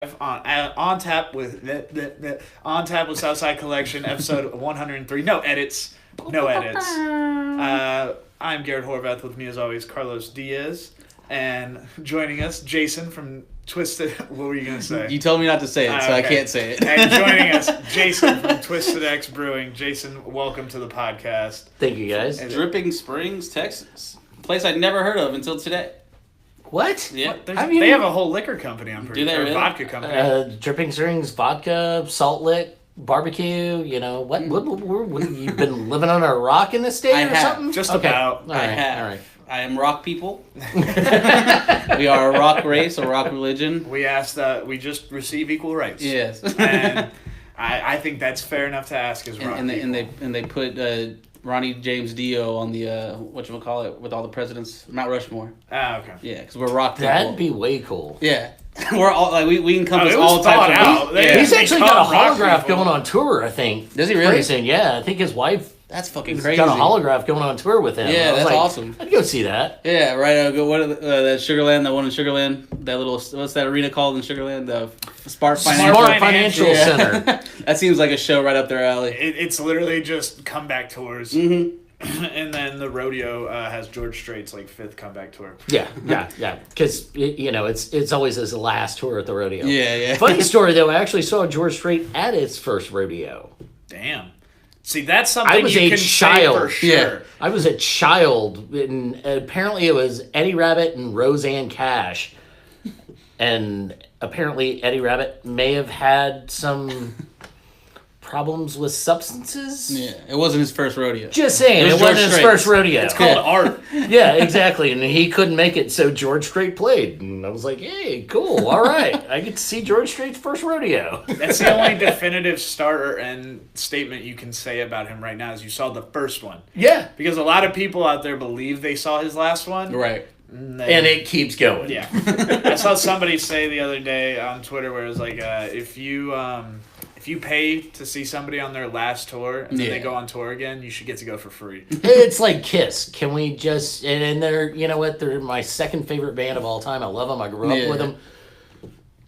on tap with Southside Collection, episode 103. No edits, no edits. I'm Garrett Horvath. With me, as always, Carlos Diaz, and joining us, Jason from Twisted. What were you gonna say? You told me not to say it, so I can't say it. And joining us, Jason from Twisted X Brewing. Jason, welcome to the podcast. Thank you, guys. Dripping Springs, Texas, place I'd never heard of until today. What? Yeah, they have a whole liquor company. I'm pretty sure. Do they really? Vodka company. Dripping Springs, vodka, Salt Lick, barbecue. You know what? What you've been living on a rock in this state or something? Just about. All right. I am rock people. We are a rock race, a rock religion. We ask that we just receive equal rights. Yes. And I think that's fair enough to ask as rock people. And they put Ronnie James Dio on the whatchamacallit with all the presidents, Mount Rushmore. Ah, okay. Yeah, because we're rock people. That'd be way cool. Yeah. We're all like we encompass all types of He's actually got a holograph going on tour, I think. Does he really? Pretty soon, yeah. I think his wife. That's fucking He's crazy. got a holograph going on tour with him. Yeah, that's awesome. I'd go see that. Yeah, right. Go. What that Sugarland? That one in Sugarland. That little. What's that arena called in Sugarland? The Smart Financial Center. That seems like a show right up their alley. It's literally just comeback tours. Mm-hmm. And then the rodeo has George Strait's fifth comeback tour. Yeah. Because it's always his last tour at the rodeo. Yeah. Funny story though, I actually saw George Strait at his first rodeo. Damn. See, that's something you can say for sure. Yeah. I was a child, and apparently it was Eddie Rabbit and Roseanne Cash. And apparently Eddie Rabbit may have had some problems with substances. Yeah, it wasn't his first rodeo. Just saying, it wasn't his first rodeo. It's called art. Yeah, exactly. And he couldn't make it, so George Strait played. And I was like, hey, cool, all right. I get to see George Strait's first rodeo. That's the only definitive starter and statement you can say about him right now is you saw the first one. Yeah. Because a lot of people out there believe they saw his last one. Right. And it keeps going. Yeah. I saw somebody say the other day on Twitter where it was like, if you pay to see somebody on their last tour and then they go on tour again, you should get to go for free. It's like Kiss. Can we just... And they're, you know what? They're my second favorite band of all time. I love them. I grew up with them.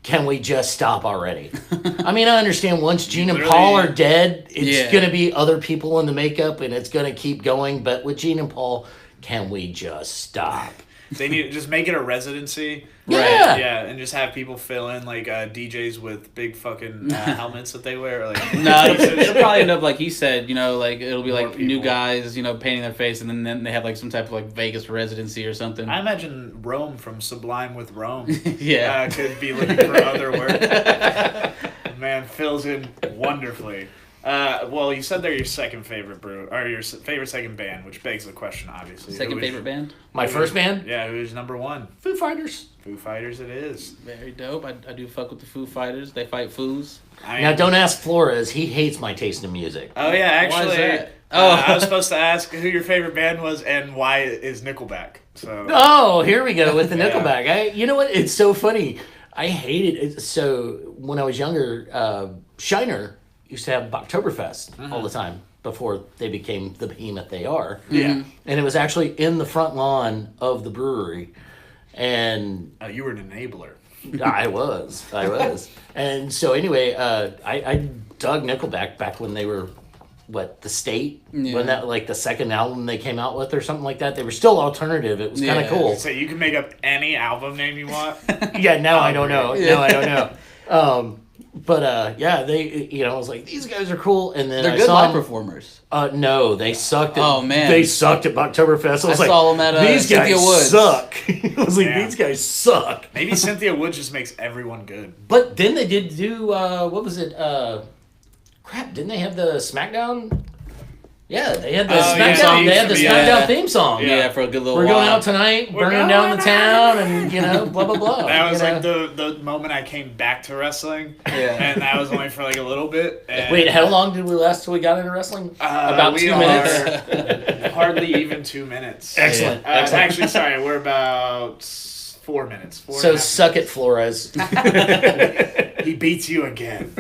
Can we just stop already? I mean, I understand once Gene and Paul are dead, it's going to be other people in the makeup and it's going to keep going. But with Gene and Paul, can we just stop? They need to just make it a residency. Yeah. Right. Yeah, and just have people fill in DJs with big fucking helmets that they wear. No, it'll probably end up like he said, it'll be like new guys, painting their face, and then they have some type of Vegas residency or something. I imagine Rome from Sublime with Rome. Could be looking for other work. Man, fills in wonderfully. Well, you said they're your second favorite brew, or your favorite second band, which begs the question, obviously. Second favorite band? My first band? Yeah, who's number one? Foo Fighters. Foo Fighters it is. Very dope. I do fuck with the Foo Fighters. They fight foos. Now, don't ask Flores. He hates my taste in music. Oh, yeah, actually. Why is that? I was supposed to ask who your favorite band was and why is Nickelback. So. Oh, here we go with the Nickelback. You know what? It's so funny. I hated it. So, when I was younger, Shiner used to have Oktoberfest all the time before they became the behemoth they are. Yeah. And it was actually in the front lawn of the brewery. And you were an enabler. I was. And so anyway, I dug Nickelback back when they were, The State? Yeah. When that, the second album they came out with or something like that. They were still alternative. It was kind of cool. So you can make up any album name you want? Yeah, now I don't know. Yeah. Now I don't know. But they, I was like, these guys are cool. And then they're I good saw live them, performers. No, they sucked. Man, they sucked at Oktoberfest. I saw them at these Cynthia guys Woods. suck. I was like, these guys suck. Maybe Cynthia Woods just makes everyone good. But then they did do what was it? Crap! Didn't they have the SmackDown? Yeah, they had the SmackDown. They had the SmackDown theme song. Yeah, for a good little We're while. going out tonight, burning down the town, and blah blah blah. That was the moment I came back to wrestling. Yeah, and that was only for a little bit. And wait, how long did we last till we got into wrestling? About 2 minutes. Hardly even 2 minutes. Excellent. Actually, sorry, we're about 4 minutes. So suck it, Flores. He beats you again.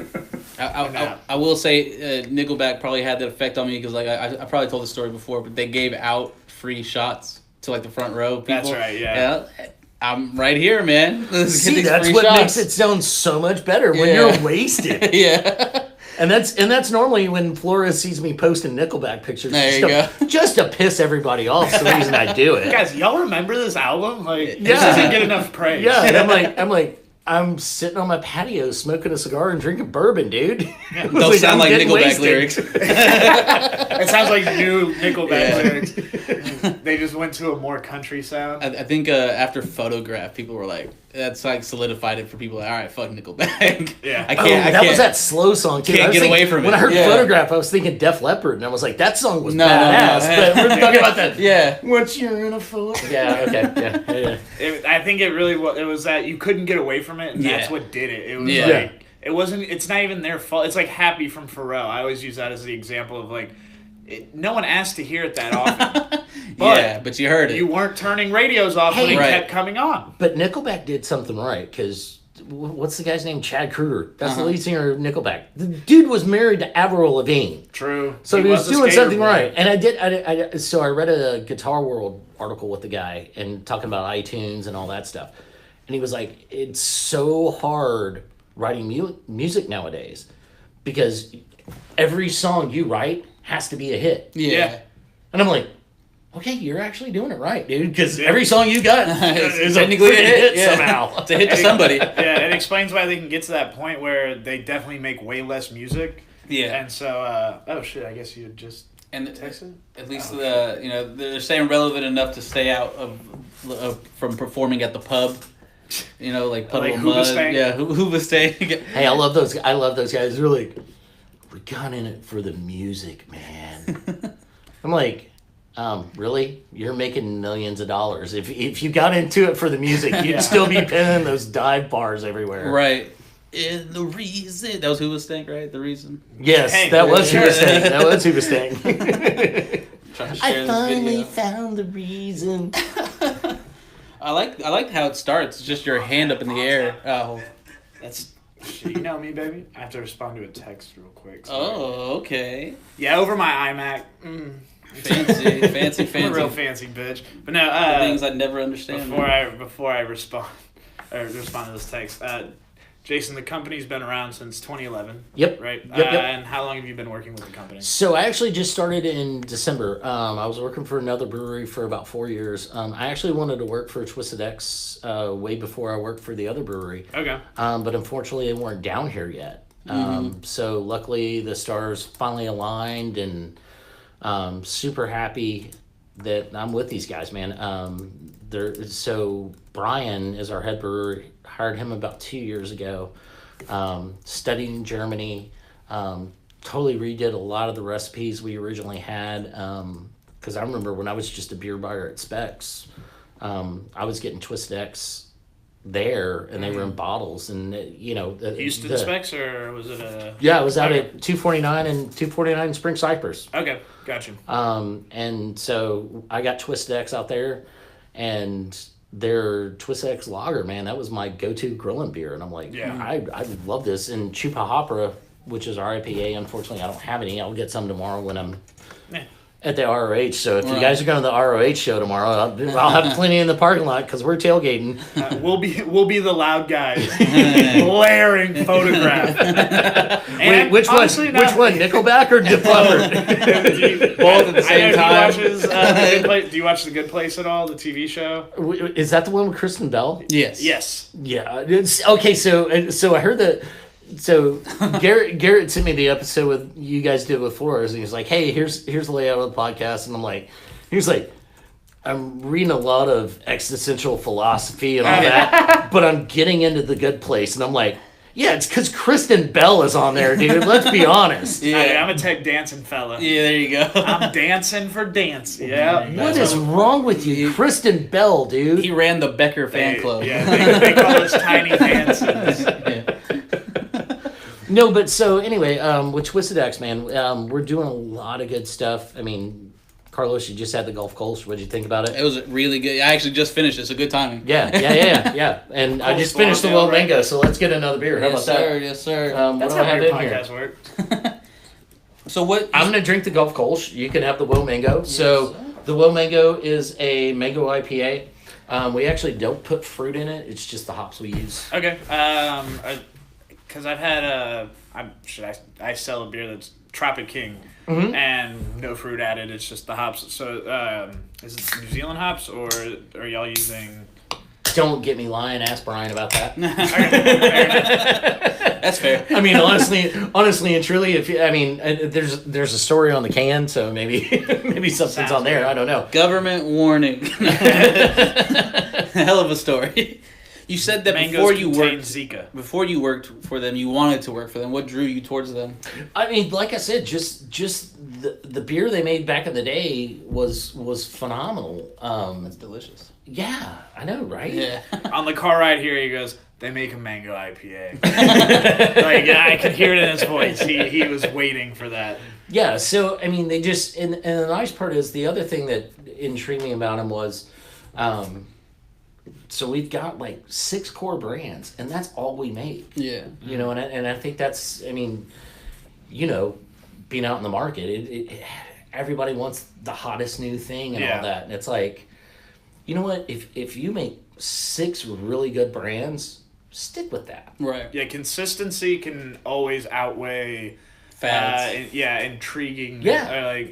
I will say Nickelback probably had that effect on me because I probably told the story before, but they gave out free shots to the front row people. That's right, yeah. I'm right here, man. See, that's what makes it sound so much better when you're wasted. Yeah. And that's normally when Flores sees me posting Nickelback pictures. There you go. Just to piss everybody off. That's the reason I do it. Guys, y'all remember this album? Like, this doesn't get enough praise. Yeah, and I'm sitting on my patio smoking a cigar and drinking bourbon, dude. Those sound like Nickelback lyrics. It sounds like new Nickelback lyrics. They just went to a more country sound. I think after Photograph, people were like, that's like solidified it for people. Like, all right, fuck Nickelback. Yeah. That was that slow song too. Can't get away from it. When I heard Photograph, I was thinking Def Leppard, and I was like, that song was badass. But we're talking about that. Yeah. Once you're in a photo. Yeah. Okay. Yeah. I think it was that you couldn't get away from it, and that's what did it. It was like it wasn't. It's not even their fault. It's like Happy from Pharrell. I always use that as the example of like. No one asked to hear it that often. But you heard it. You weren't turning radios off when it kept coming on. But Nickelback did something right, because what's the guy's name? Chad Kruger. That's the lead singer of Nickelback. The dude was married to Avril Lavigne. True. So he was doing something right. And I read a Guitar World article with the guy and talking about iTunes and all that stuff. And he was like, it's so hard writing music nowadays because every song you write has to be a hit. Yeah. And I'm like, okay, you're actually doing it right, dude, because every song you got is technically a hit somehow. It's a hit to somebody. Yeah, it explains why they can get to that point where they definitely make way less music. Yeah. And so, oh shit, I guess you just texted? At least they're staying relevant enough to stay out of from performing at the pub. You know, like Puddle of Mud. Yeah, Hoobastank. Hey, I love those guys. They're like, we got in it for the music, man. I'm like, really? You're making millions of dollars. If you got into it for the music, you'd still be pinning those dive bars everywhere. Right. And the reason. That was Hoobastank, right? The reason? Yes, that was Hoobastank. That was Hoobastank. I finally found the reason. I like how it starts. It's just your hand up in the air. Oh. That's... You know me, baby. I have to respond to a text real quick. Sorry. Oh, okay. Yeah, over my iMac. Fancy. I'm a real fancy bitch. But no, things I'd never understand. Before I respond to this text, Jason, the company's been around since 2011. Yep. Right. Yep. And how long have you been working with the company? So I actually just started in December. I was working for another brewery for about 4 years. I actually wanted to work for Twisted X way before I worked for the other brewery. Okay. But unfortunately, they weren't down here yet. So luckily, the stars finally aligned, and super happy that I'm with these guys, man. So Brian is our head brewer. Hired him about 2 years ago. Studied in Germany. Totally redid a lot of the recipes we originally had. Because I remember when I was just a beer buyer at Specs, I was getting Twisted X there, and they were in bottles. And Houston Specs, or was it a? Yeah, it was out at 249 and 249 Spring Cypress. Okay, gotcha. And so I got Twisted X out there, and their Twisted X Lager, man, that was my go-to grilling beer. And I'm like, I love this. And Chupa Hopra, which is our IPA, unfortunately, I don't have any. I'll get some tomorrow when I'm at the ROH. So if you guys are going to the ROH show tomorrow, I'll have plenty in the parking lot because we're tailgating. We'll be the loud guys blaring Photograph. Wait, which one? Nickelback or Def Leppard? Both at the same time. Do you watch The Good Place at all? The TV show? Is that the one with Kristen Bell? Yes. Yeah. Okay. So I heard that. So Garrett sent me the episode with you guys did with Flores, and he's like, "Hey, here's the layout of the podcast," and I'm like, I'm reading a lot of existential philosophy and all that, but I'm getting into The Good Place, and I'm like, yeah, it's because Kristen Bell is on there, dude. Let's be honest. Yeah, I'm a tech dancing fella. Yeah, there you go. I'm dancing for dance. Yeah. What is wrong with you, Kristen Bell, dude? He ran the Becker fan club. Yeah, they call us tiny dances. No, but so anyway, with Twisted X, man, we're doing a lot of good stuff. I mean, Carlos, you just had the Gulf Coast. What did you think about it? It was really good. I actually just finished it. It's a good timing. Yeah. And I just finished the Well Mango, so let's get another beer. How about that? Yes, sir. That's how your podcast works. So what? I'm going to drink the Gulf Kolsch. You can have the Well Mango. So the Well Mango is a mango IPA. We actually don't put fruit in it. It's just the hops we use. Okay. Because I've had I sell a beer that's Tropic King, and no fruit added. It's just the hops. So is it New Zealand hops, or are y'all using? Don't get me lying. Ask Brian about that. That's fair. I mean, honestly and truly, there's a story on the can, so maybe something's Sounds on there. good. I don't know. Government warning. Hell of a story. You said that Mangoes before you contain worked Zika. Before you worked for them, you wanted to work for them. What drew you towards them? I mean, like I said, just the beer they made back in the day was phenomenal. That's delicious. Yeah, I know, right? Yeah. On the car ride here, he goes, "They make a Mango IPA." Like, I could hear it in his voice. He was waiting for that. Yeah, so, I mean, they just... And the nice part is, the other thing that intrigued me about them was... so we've got, 6 core brands, and that's all we make. Yeah. You know, and I think that's... I mean, being out in the market, everybody wants the hottest new thing and all that. And it's like... You know what? If you make 6 really good brands, stick with that. Right. Yeah, consistency can always outweigh Fads. intriguing. Yeah.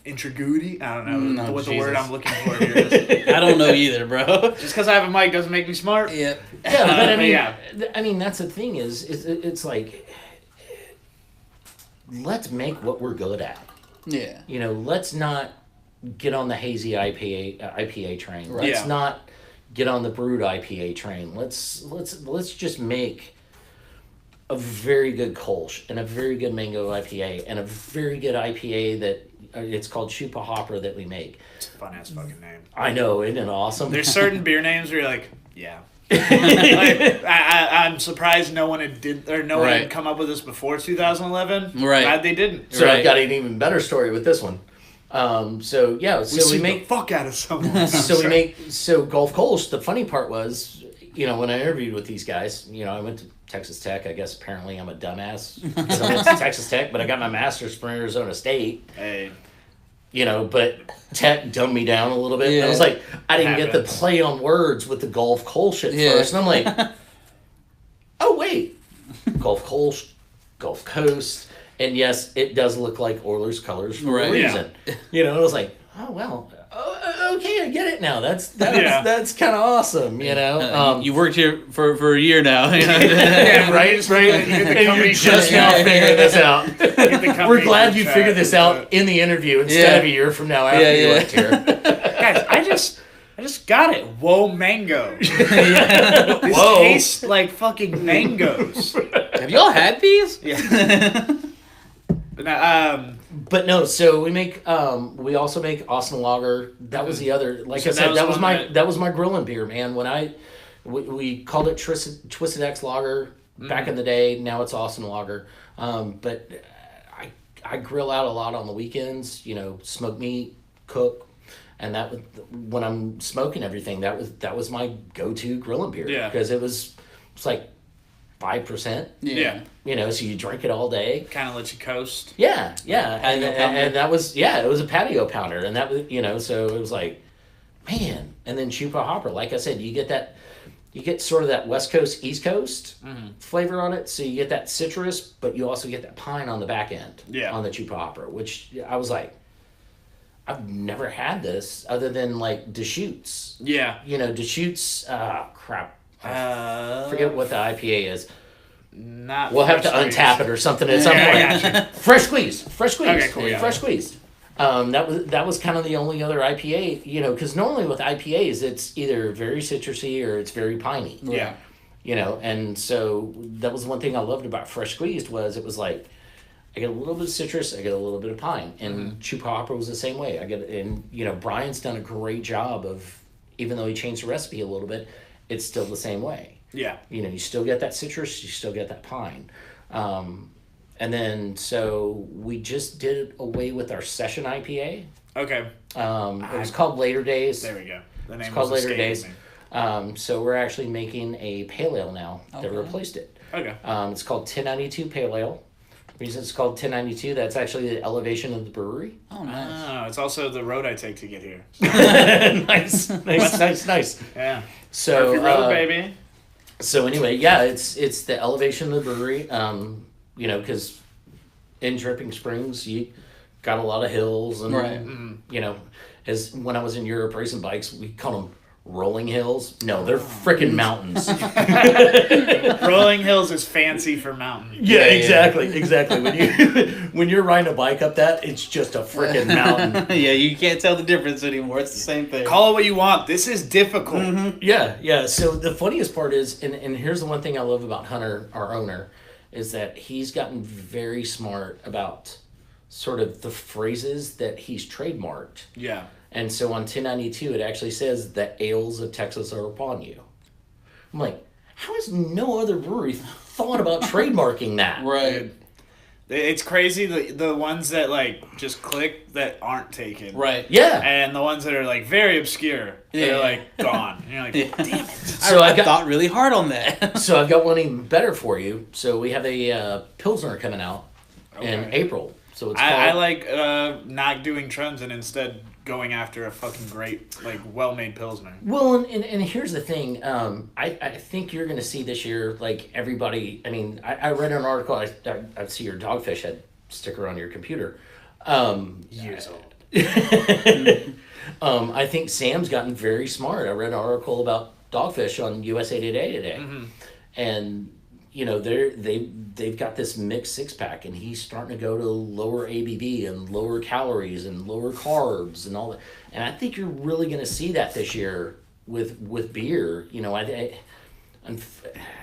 Intriguity. I don't know what the Jesus. word I'm looking for here is. I don't know either, bro. Just because I have a mic doesn't make me smart. Yeah. Yeah, but I mean, yeah. I mean that's the thing is, it's like, let's make what we're good at. Yeah. Let's not get on the hazy IPA train. Right. Let's Yeah. not get on the brewed IPA train. Let's just make a very good Kolsch and a very good Mango IPA and a very good IPA that it's called Chupa Hopper that we make. It's a fun ass fucking name. I know, isn't it awesome? There's certain beer names where you're like, yeah. I'm surprised no one had come up with this before 2011. Right. Glad they didn't. So Right. I've got an even better story with this one. So we make the fuck out of someone. So Gulf Kolsch. The funny part was, when I interviewed with these guys, I went to Texas Tech. I guess apparently I'm a dumbass. So I went to Texas Tech, but I got my master's from Arizona State. Hey, But Tech dumbed me down a little bit. Yeah. And I was like, I didn't get the Happens. play on words with the Gulf Kolsch at Yeah. first, and I'm like, oh wait, Gulf Kolsch, Gulf Coast. And yes, it does look like Oilers colors for a Right. reason. And I was like, oh well, okay, I get it now. That's Yeah. that's kind of awesome, You worked here for a year now. Yeah, right. You get the And company you're just check. now figuring this out. Get the company We're glad you check. figured this out in the interview instead of a year from now after you left here. Guys, I just got it. Whoa, mango. This Whoa. tastes like fucking mangoes. Have y'all had these? Yeah. But no, so we also make Austin Lager. That was the other, like So I said, that was one that was my grilling beer, man. When we called it Twisted X Lager back in the day. Now it's Austin Lager. But I grill out a lot on the weekends. Smoke meat, cook, and when I'm smoking everything, that was my go-to grilling beer. Yeah. Because it's like 5%. Yeah. So you drink it all day. Kind of let you coast. Yeah, Patio pounder. and that was it was a patio pounder, and that was so it was like, man, and then Chupa Hopper, like I said, you get sort of that West Coast East Coast flavor on it, so you get that citrus, but you also get that pine on the back end on the Chupa Hopper, which I was like, I've never had this other than like Deschutes. Yeah. Deschutes. Crap. I Forget what the IPA is. Not. We'll have to fresh untap it or something at some point. I gotcha. Fresh squeezed. Okay, cool, yeah. Fresh squeezed. That was kind of the only other IPA, because normally with IPAs it's either very citrusy or it's very piney. Yeah. And so that was one thing I loved about Fresh Squeezed was it was like I get a little bit of citrus, I get a little bit of pine, and Chupa Hopper was the same way. Brian's done a great job of, even though he changed the recipe a little bit, it's still the same way. Yeah. You still get that citrus, you still get that pine. And then, so we just did away with our session IPA. Okay. It was called Later Days. There we go. The name It's called was Later escaping Days. me. So we're actually making a pale ale now that replaced it. Okay. It's called 1092 Pale Ale. reason it's called 1092, that's actually the elevation of the brewery. Oh, nice. Oh, it's also the road I take to get here. nice. Yeah. So, Murphy Road, baby. So anyway, yeah, it's the elevation of the brewery. Because in Dripping Springs, you got a lot of hills, and right. As when I was in Europe racing bikes, we call them rolling hills. No, they're freaking mountains. Rolling hills is fancy for mountain. Yeah, exactly. When you're riding a bike up that, it's just a freaking mountain. Yeah, you can't tell the difference anymore. It's the same thing. Call it what you want. This is difficult. Mm-hmm. Yeah. So the funniest part is, and here's the one thing I love about Hunter, our owner, is that he's gotten very smart about sort of the phrases that he's trademarked. Yeah. And so on 1092, it actually says the ales of Texas are upon you. I'm like, how has no other brewery thought about trademarking that? Right. It's crazy the ones that like just click that aren't taken. Right. Yeah. And the ones that are like very obscure. They're like gone. And you're like, damn it. So I thought really hard on that. So I've got one even better for you. So we have a Pilsner coming out in April. So it's I like not doing trends and instead going after a fucking great, like, well-made Pilsner. Well, and here's the thing. I think you're going to see this year, like, everybody... I mean, I read an article. I see your Dogfish Head sticker on your computer. Years old. I think Sam's gotten very smart. I read an article about Dogfish on USA Today today. Mm-hmm. And... they've got this mixed six-pack, and he's starting to go to lower ABV and lower calories and lower carbs and all that. And I think you're really going to see that this year with beer.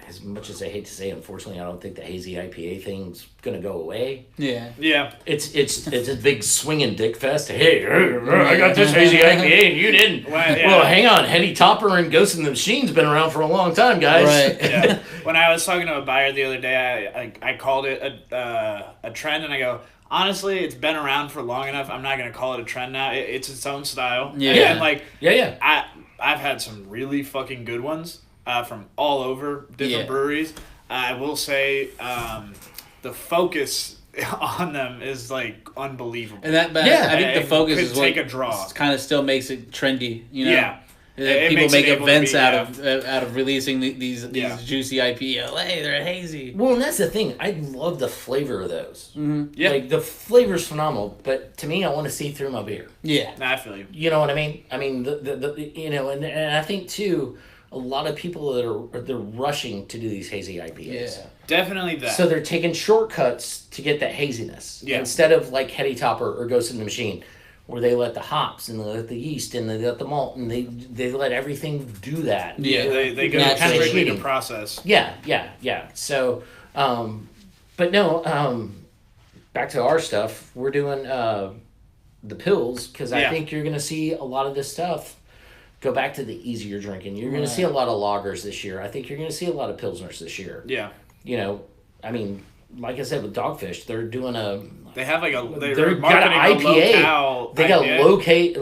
As much as I hate to say, unfortunately, I don't think the hazy IPA thing's going to go away. Yeah. Yeah. It's a big swinging dick fest. Hey, I got this hazy IPA and you didn't. Well, hang on. Heady Topper and Ghost in the Machine's been around for a long time, guys. Right. Yeah. When I was talking to a buyer the other day, I called it a trend, and I go, honestly, it's been around for long enough. I'm not going to call it a trend now. It's its own style. Yeah. And Yeah. I've had some really fucking good ones from all over different breweries. I will say the focus on them is like unbelievable. And I think the focus is take a draw. Kind of still makes it trendy. Yeah. People make events out of releasing these juicy IPA. Hey, they're hazy. Well, and that's the thing. I love the flavor of those. Mm-hmm. Yeah. Like, the flavor's phenomenal, but to me, I want to see through my beer. Yeah. Nah, I feel you. You know what I mean? I mean, and I think, too, a lot of people they're rushing to do these hazy IPAs. Yeah. Definitely that. So they're taking shortcuts to get that haziness. Yeah. Instead of, like, Heady Topper or Ghost in the Machine, where they let the hops and they let the yeast and they let the malt and they let everything do that. Yeah, they go kind of strictly to process. Yeah. So, but no, back to our stuff. We're doing the pills because I think you're going to see a lot of this stuff go back to the easier drinking. You're going to see a lot of lagers this year. I think you're going to see a lot of pilsners this year. Yeah. I mean, like I said with Dogfish, they're doing They have like they've got an IPA. They got a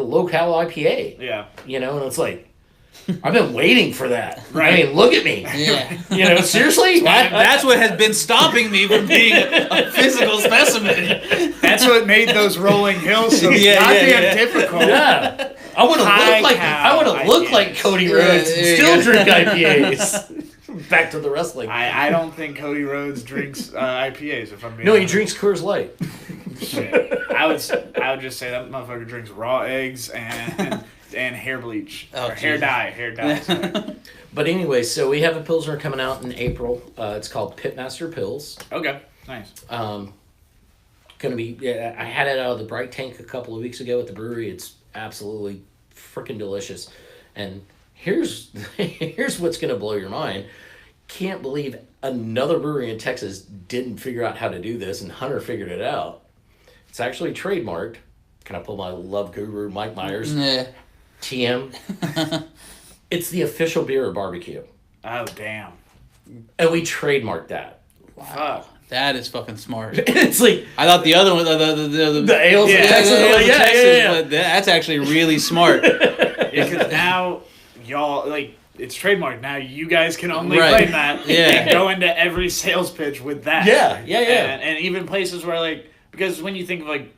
low-cal IPA. Yeah. And it's like, I've been waiting for that. Right. I mean, look at me. Yeah. Seriously? That's what has been stopping me from being a physical specimen. That's what made those rolling hills so goddamn difficult. Yeah. I want to look like Cody Rhodes and still drink IPAs. Back to the wrestling. I don't think Cody Rhodes drinks IPAs. If I'm being honest. He drinks Coors Light. Shit. I would just say that motherfucker drinks raw eggs and hair bleach or hair dye. Sorry. But anyway, so we have a Pilsner coming out in April. It's called Pitmaster Pils. Okay, nice. Gonna be. I had it out of the Bright Tank a couple of weeks ago at the brewery. It's absolutely freaking delicious, and here's what's gonna blow your mind. Can't believe another brewery in Texas didn't figure out how to do this, and Hunter figured it out. It's actually trademarked. Can I pull my love guru Mike Myers? Yeah. TM. It's the official beer of barbecue. Oh damn! And we trademarked that. Wow. That is fucking smart. It's like I thought the other one, the ales of Texas. Yeah. But that's actually really smart. Because now y'all like it's trademarked. Now you guys can only Right. claim that and go into every sales pitch with that. Yeah. And even places where, like, because when you think of, like,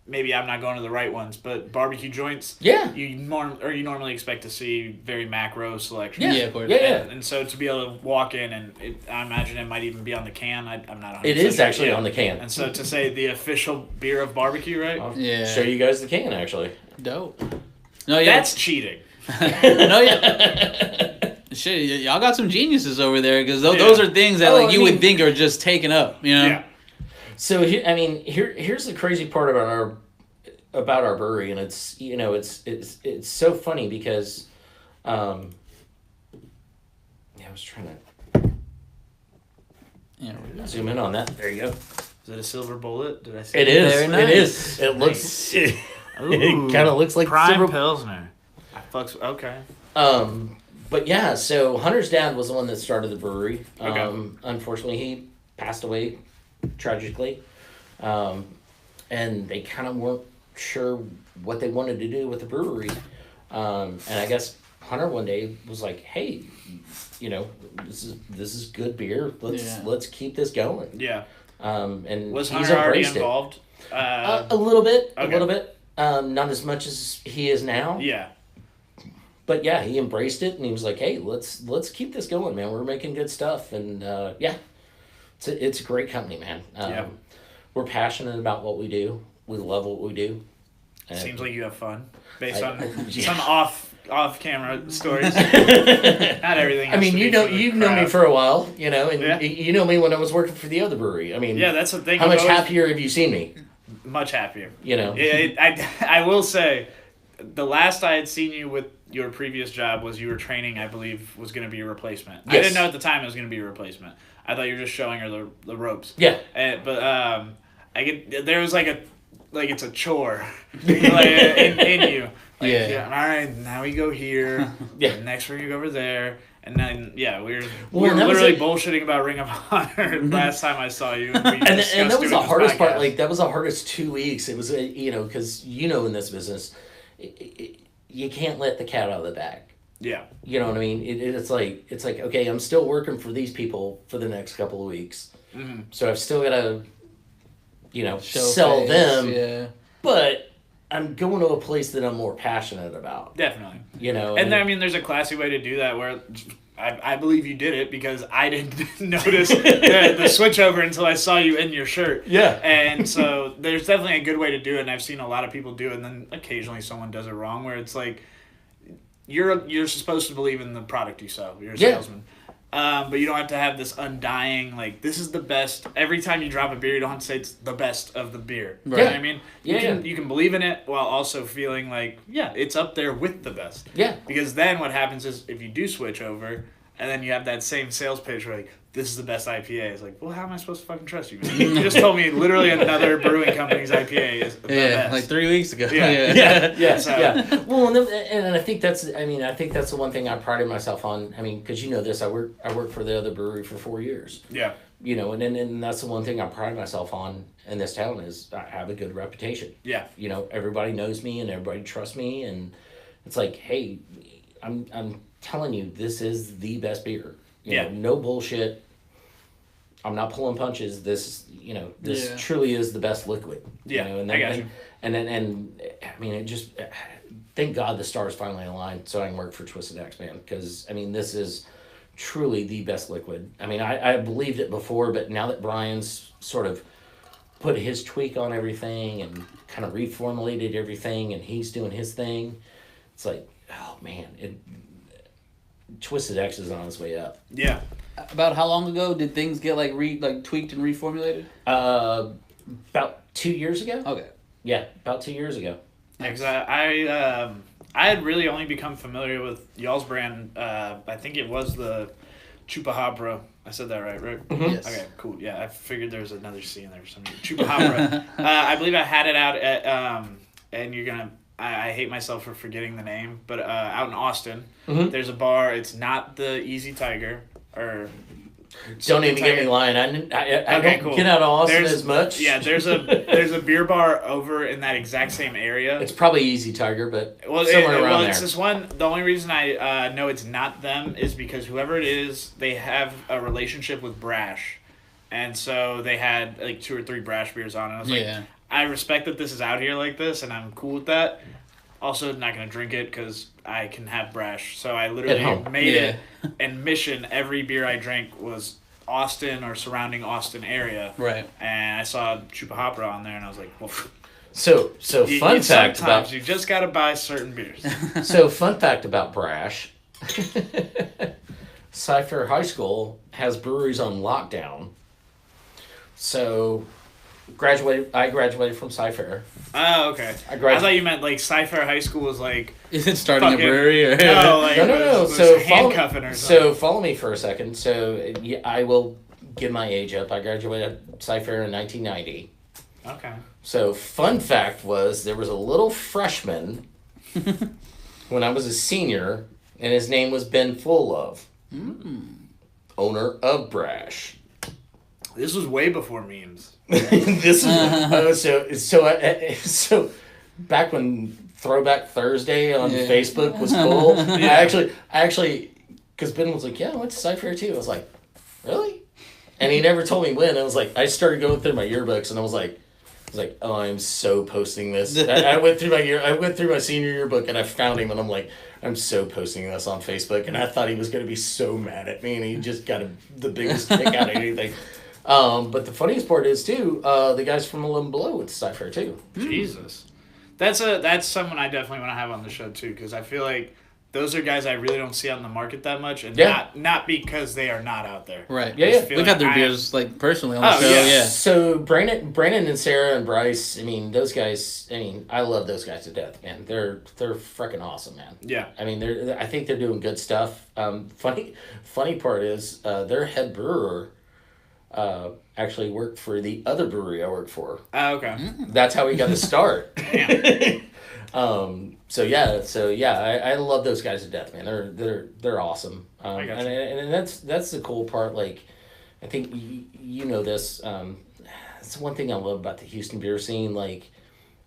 maybe I'm not going to the right ones, but barbecue joints, you normally expect to see very macro selection. Yeah, of course. And so to be able to walk in, and I imagine it might even be on the can. I'm not 100% It is sure. actually on the can. And so to say the official beer of barbecue, right? I'll show you guys the can, actually. Dope. No, yeah. That's cheating. No, yeah. Shit, y'all got some geniuses over there, because those are things that you would think are just taken up, you know? Yeah. So here's the crazy part about our brewery, and it's it's so funny because, I was trying to zoom in on that. There you go. Is it a silver bullet? Did I see It that? is. Very nice. It is. It looks. It kind of looks like Prime silver. Pilsner. Okay. But yeah, so Hunter's dad was the one that started the brewery. Okay. Unfortunately, he passed away tragically, and they kind of weren't sure what they wanted to do with the brewery. And I guess Hunter one day was like, "Hey, this is good beer. Let's keep this going." Yeah. And Was he's Hunter already embraced it. involved? A little bit, okay. a little bit. Not as much as he is now. Yeah. But yeah, he embraced it, and he was like, "Hey, let's keep this going, man. We're making good stuff." And it's a great company, man. We're passionate about what we do. We love what we do. Seems like you have fun based on yeah. some off camera stories. Not everything. I mean, you've known me for a while, and Yeah. you know me when I was working for the other brewery. I mean, yeah, that's the thing. how much happier have you seen me? Much happier. I will say, the last I had seen you with your previous job was you were training, I believe, was going to be a replacement. Yes. I didn't know at the time it was going to be a replacement. I thought you were just showing her the ropes. Yeah. There was like it's a chore in you. Yeah. All right, now we go here. Yeah. Next we're gonna go over there. And then we were that was literally bullshitting about Ring of Honor last time I saw you. And that was the hardest part. Like, that was the hardest 2 weeks. It was because in this business, you can't let the cat out of the bag. Yeah. You know what I mean? It's like okay, I'm still working for these people for the next couple of weeks, so I've still got to sell them. Yeah. But I'm going to a place that I'm more passionate about. Definitely. And I mean, there's a classy way to do that where I believe you did it because I didn't notice the switch over until I saw you in your shirt. Yeah. And so there's definitely a good way to do it, and I've seen a lot of people do it, and then occasionally someone does it wrong where it's like you're supposed to believe in the product you sell. You're a salesman. But you don't have to have this undying, like, this is the best. Every time you drop a beer, you don't have to say it's the best of the beer. Right. You know what I mean? Yeah. You can believe in it while also feeling like, yeah, it's up there with the best. Yeah. Because then what happens is if you do switch over and then you have that same sales pitch where, like, this is the best IPA. It's like, well, how am I supposed to fucking trust you, man? You just told me literally another brewing company's IPA is the best. Like 3 weeks ago. Yeah. So- Well, and I think that's the one thing I prided myself on. I mean, because this, I worked for the other brewery for 4 years. Yeah. And that's the one thing I pride myself on in this town is I have a good reputation. Yeah. Everybody knows me and everybody trusts me, and it's like, hey, I'm telling you, this is the best beer. No bullshit. I'm not pulling punches. This truly is the best liquid. Yeah, I got you. And I mean, it just, thank God the stars finally aligned so I can work for Twisted X, man. Because, I mean, this is truly the best liquid. I mean, I believed it before, but now that Brian's sort of put his tweak on everything and kind of reformulated everything and he's doing his thing, it's like, oh, man, Twisted X is on its way up. Yeah. About how long ago did things get tweaked and reformulated? About 2 years ago. Okay. Yeah, about 2 years ago. Yeah, because I had really only become familiar with y'all's brand. I think it was the Chupacabra. I said that right? Mm-hmm. Yes. Okay, cool. Yeah, I figured there was another C in there or something. Chupacabra. I believe I had it out at, and you're gonna. I hate myself for forgetting the name, but out in Austin, there's a bar. It's not the Easy Tiger, or Don't even get me lying. I don't get out of Austin as much. Yeah, there's a beer bar over in that exact same area. It's probably Easy Tiger, but somewhere around there. It's this one. The only reason I know it's not them is because whoever it is, they have a relationship with Brash, and so they had like 2 or 3 Brash beers on. And I was like, I respect that this is out here like this, and I'm cool with that. Also, not gonna drink it because I can have Brash. So I literally made it and mission every beer I drank was Austin or surrounding Austin area. Right. And I saw Chupa Hopra on there, and I was like, well. So fun fact about you just gotta buy certain beers. So fun fact about Brash. Cy-Fair High School has breweries on lockdown. So I graduated from Cy-Fair. Oh, okay. I thought you meant like Cy-Fair High School was like. Is it starting a brewery or? No. So handcuffing or something. So follow me for a second. So I will give my age up. I graduated Cy-Fair in 1990. Okay. So fun fact was there was a little freshman when I was a senior, and his name was Ben Fullove, owner of Brash. This was way before memes. This is so back when Throwback Thursday on Facebook was cool. I actually because Ben was like, yeah, I went to Cy-Fair too. I was like, really? And he never told me when. I was like, I started going through my yearbooks, and I was like, oh, I'm so posting this. I went through my senior yearbook, and I found him, and I'm like, I'm so posting this on Facebook, and I thought he was going to be so mad at me, and he just got the biggest kick out of anything. But the funniest part is too, the guys from 11 Below went to Cy-Fair too. Jesus, that's someone I definitely want to have on the show too, because I feel like those are guys I really don't see out in the market that much, and not because they are not out there. Right. Yeah. We've had their beers like personally on the show. Yeah. So Brandon and Sarah and Bryce, I mean, those guys. I mean, I love those guys to death, man. They're freaking awesome, man. Yeah. I mean, I think they're doing good stuff. Funny part is their head brewer actually worked for the other brewery I worked for. Oh, okay. That's how he got his start. Damn. I love those guys to death, man. They're awesome. And that's the cool part. Like, I think you know this. It's one thing I love about the Houston beer scene. Like,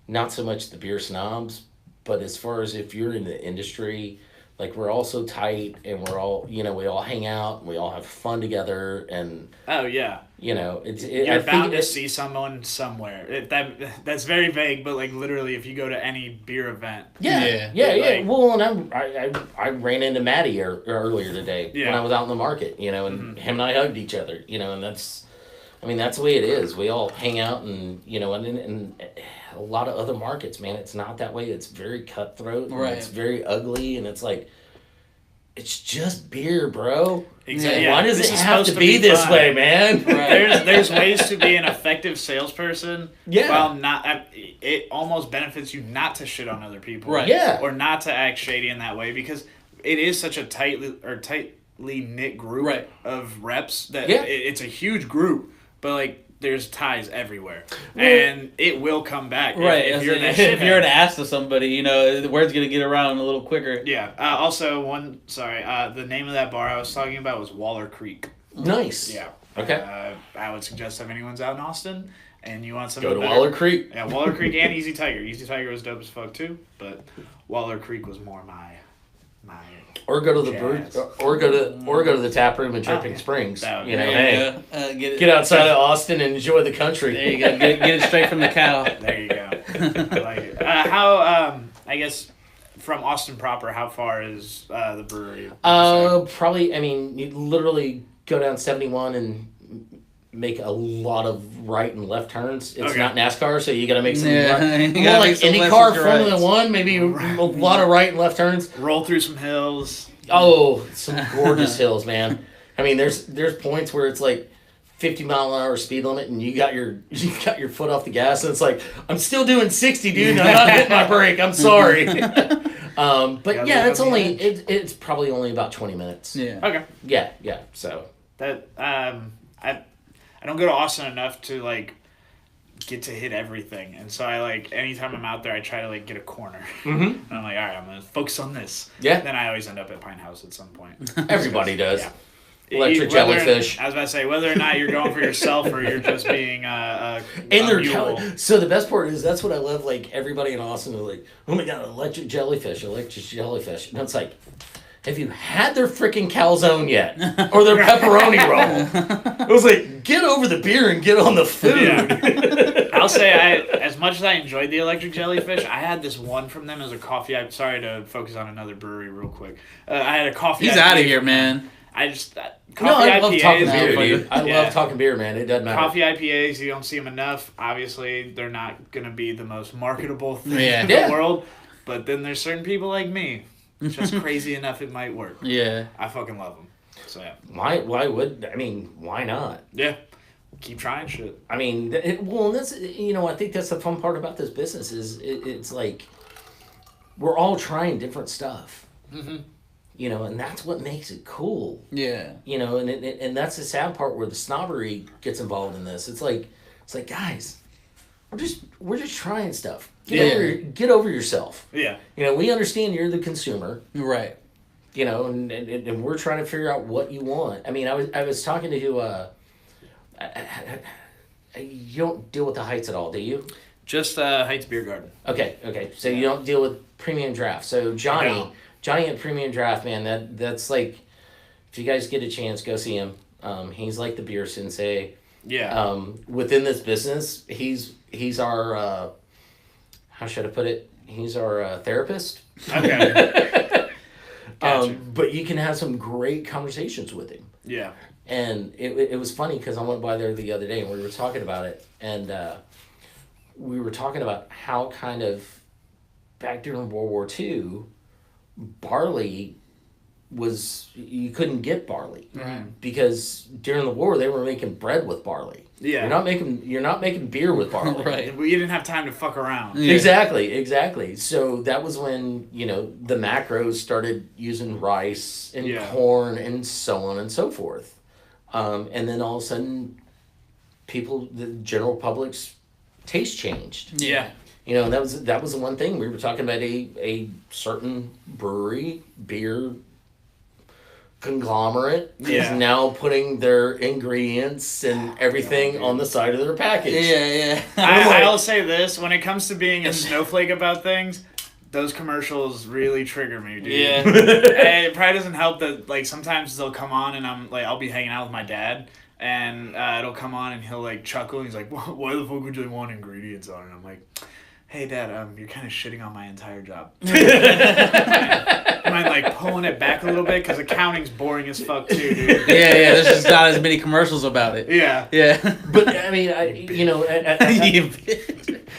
not so much the beer snobs, but as far as if you're in the industry, like, we're all so tight, and we're all, we all hang out, and we all have fun together, and you're bound to see someone somewhere. That's very vague, but like literally, if you go to any beer event, Well, and I ran into Maddie earlier today when I was out in the market, and him and I hugged each other, and that's the way it is. We all hang out, and and a lot of other markets, man, it's not that way. It's very cutthroat, right? It's very ugly, and it's like, it's just beer, bro. Exactly. Why does it have to be this way, man? Right. There's ways to be an effective salesperson. While not, it almost benefits you not to shit on other people, right? Yeah. Or not to act shady in that way, because it is such a tightly knit group of reps that it's a huge group, but like, there's ties everywhere, and it will come back. Right. If you're an ass to somebody, the word's gonna get around a little quicker. Yeah. Also, the name of that bar I was talking about was Waller Creek. Nice. Yeah. Okay. I would suggest if anyone's out in Austin and you want some, go to Waller Creek. Yeah, Waller Creek and Easy Tiger. Easy Tiger was dope as fuck too, but Waller Creek was more my. Or go to the or go to the tap room in Dripping Springs. Get outside of Austin and enjoy the country. There you go. Get it straight from the cow. There you go. I like it. How I guess from Austin proper, how far is the brewery? Probably. I mean, you literally go down 71 and make a lot of right and left turns. It's not NASCAR, so you got to make some more like IndyCar, Formula One, maybe a lot of right and left turns. Roll through some hills. Oh, some gorgeous hills, man. I mean, there's points where it's like 50-mile-an-hour speed limit, and you got your foot off the gas, and it's like, I'm still doing 60, dude. I'm not hitting my brake. I'm sorry. But yeah, it's probably only about 20 minutes. Yeah. Okay. Yeah. So that I don't go to Austin enough to like get to hit everything, and so I like anytime I'm out there, I try to like get a corner. And I'm like, all right, I'm gonna focus on this. Yeah. Then I always end up at Pine House at some point. Everybody does. electric jellyfish. I was about to say, whether or not you're going for yourself or you're just being and they're so the best part is that's what I love. Like everybody in Austin is like, oh my god, electric jellyfish, and it's like, have you had their freaking calzone yet or their pepperoni roll? I was like, get over the beer and get on the food. Yeah. I'll say, as much as I enjoyed the electric jellyfish, I had this one from them as a coffee. I'm sorry to focus on another brewery real quick. I had a coffee. He's out of here, man. I just I love talking beer, dude. I love talking beer, man. It doesn't matter. Coffee IPAs, you don't see them enough. Obviously, they're not gonna be the most marketable thing in the world. But then there's certain people like me, just crazy enough it might work. Yeah, I fucking love them. So yeah. Why not? Yeah, keep trying shit. I mean, that's I think that's the fun part about this business is it's like we're all trying different stuff. Mm-hmm. And that's what makes it cool. Yeah. And that's the sad part where the snobbery gets involved in this. It's like guys, we're just trying stuff. Get over yourself. Yeah. We understand you're the consumer. Right. And we're trying to figure out what you want. I mean, I was talking to you don't deal with the Heights at all, do you? Just Heights Beer Garden. Okay. So you don't deal with premium draft. So Johnny at Premium Draft, man, that's like, if you guys get a chance, go see him. He's like the beer sensei. Yeah. Within this business, he's our, how should I put it? He's our therapist. Okay. Gotcha. But you can have some great conversations with him. Yeah. And it was funny because I went by there the other day and we were talking about it. And we were talking about how kind of back during World War II, barley you couldn't get barley because during the war they were making bread with barley. Yeah, you're not making beer with barley. Right. We didn't have time to fuck around. Yeah. Exactly. So that was when the macros started using rice and corn and so on and so forth, and then all of a sudden, the general public's taste changed. Yeah. And that was the one thing we were talking about a certain brewery beer conglomerate is now putting their ingredients and everything on the side of their package. Yeah. I'll say this, when it comes to being a snowflake about things, those commercials really trigger me, dude. Yeah. And it probably doesn't help that sometimes they'll come on and I'll be hanging out with my dad. And it'll come on and he'll chuckle and he's like, why the fuck would you want ingredients on it? I'm like, hey Dad, you're kind of shitting on my entire job. Mind pulling it back a little bit because accounting's boring as fuck too, dude. Yeah. There's just not as many commercials about it. Yeah. But I mean,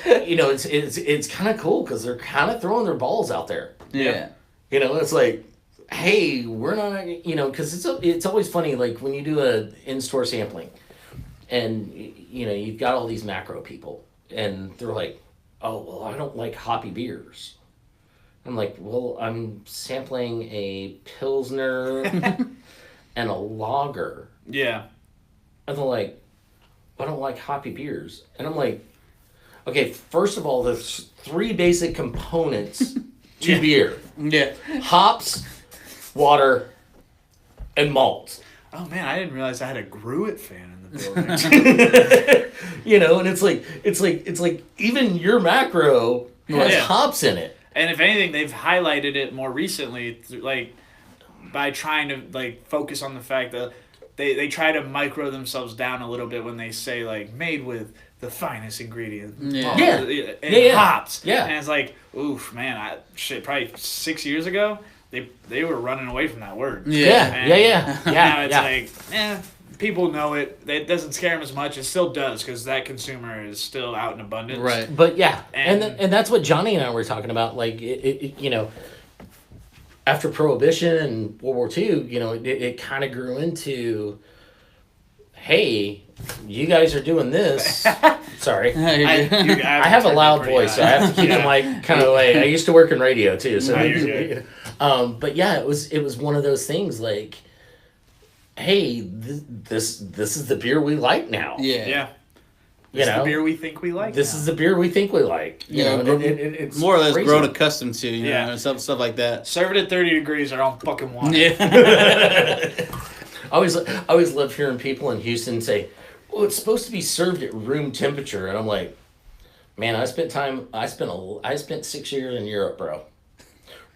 it's kind of cool because they're kind of throwing their balls out there. Yeah. It's like, hey, we're not, because it's always funny, when you do a in-store sampling and, you've got all these macro people and they're like, oh, well, I don't like hoppy beers. I'm like, well, I'm sampling a Pilsner and a lager. Yeah. And they're like, I don't like hoppy beers. And I'm like, okay, first of all, there's 3 basic components to beer. Yeah. Hops, water, and malt. Oh man, I didn't realize I had a Gruit fan in the building. And it's like even your macro has hops in it. And if anything, they've highlighted it more recently, by trying to focus on the fact that they try to micro themselves down a little bit when they say made with the finest ingredients. Yeah. Hops. Yeah. And it's like, oof, man, probably 6 years ago. They were running away from that word. Yeah. Now it's people know it. It doesn't scare them as much. It still does because that consumer is still out in abundance. Right. But and that's what Johnny and I were talking about. After Prohibition and World War II, it kind of grew into, hey, you guys are doing this. Sorry. I have a loud voice, so I have to keep the mic kind of away. I used to work in radio too, so. But yeah, it was one of those things hey, this is the beer we like now. Yeah. This is the beer we think we like. This is the beer we think we like. It's more or less crazy. grown accustomed to, stuff like that. Serve it at 30 degrees or I'll fucking want it. Yeah. I always love hearing people in Houston say, "Well, it's supposed to be served at room temperature," and I'm like, "Man, I spent 6 years in Europe, bro.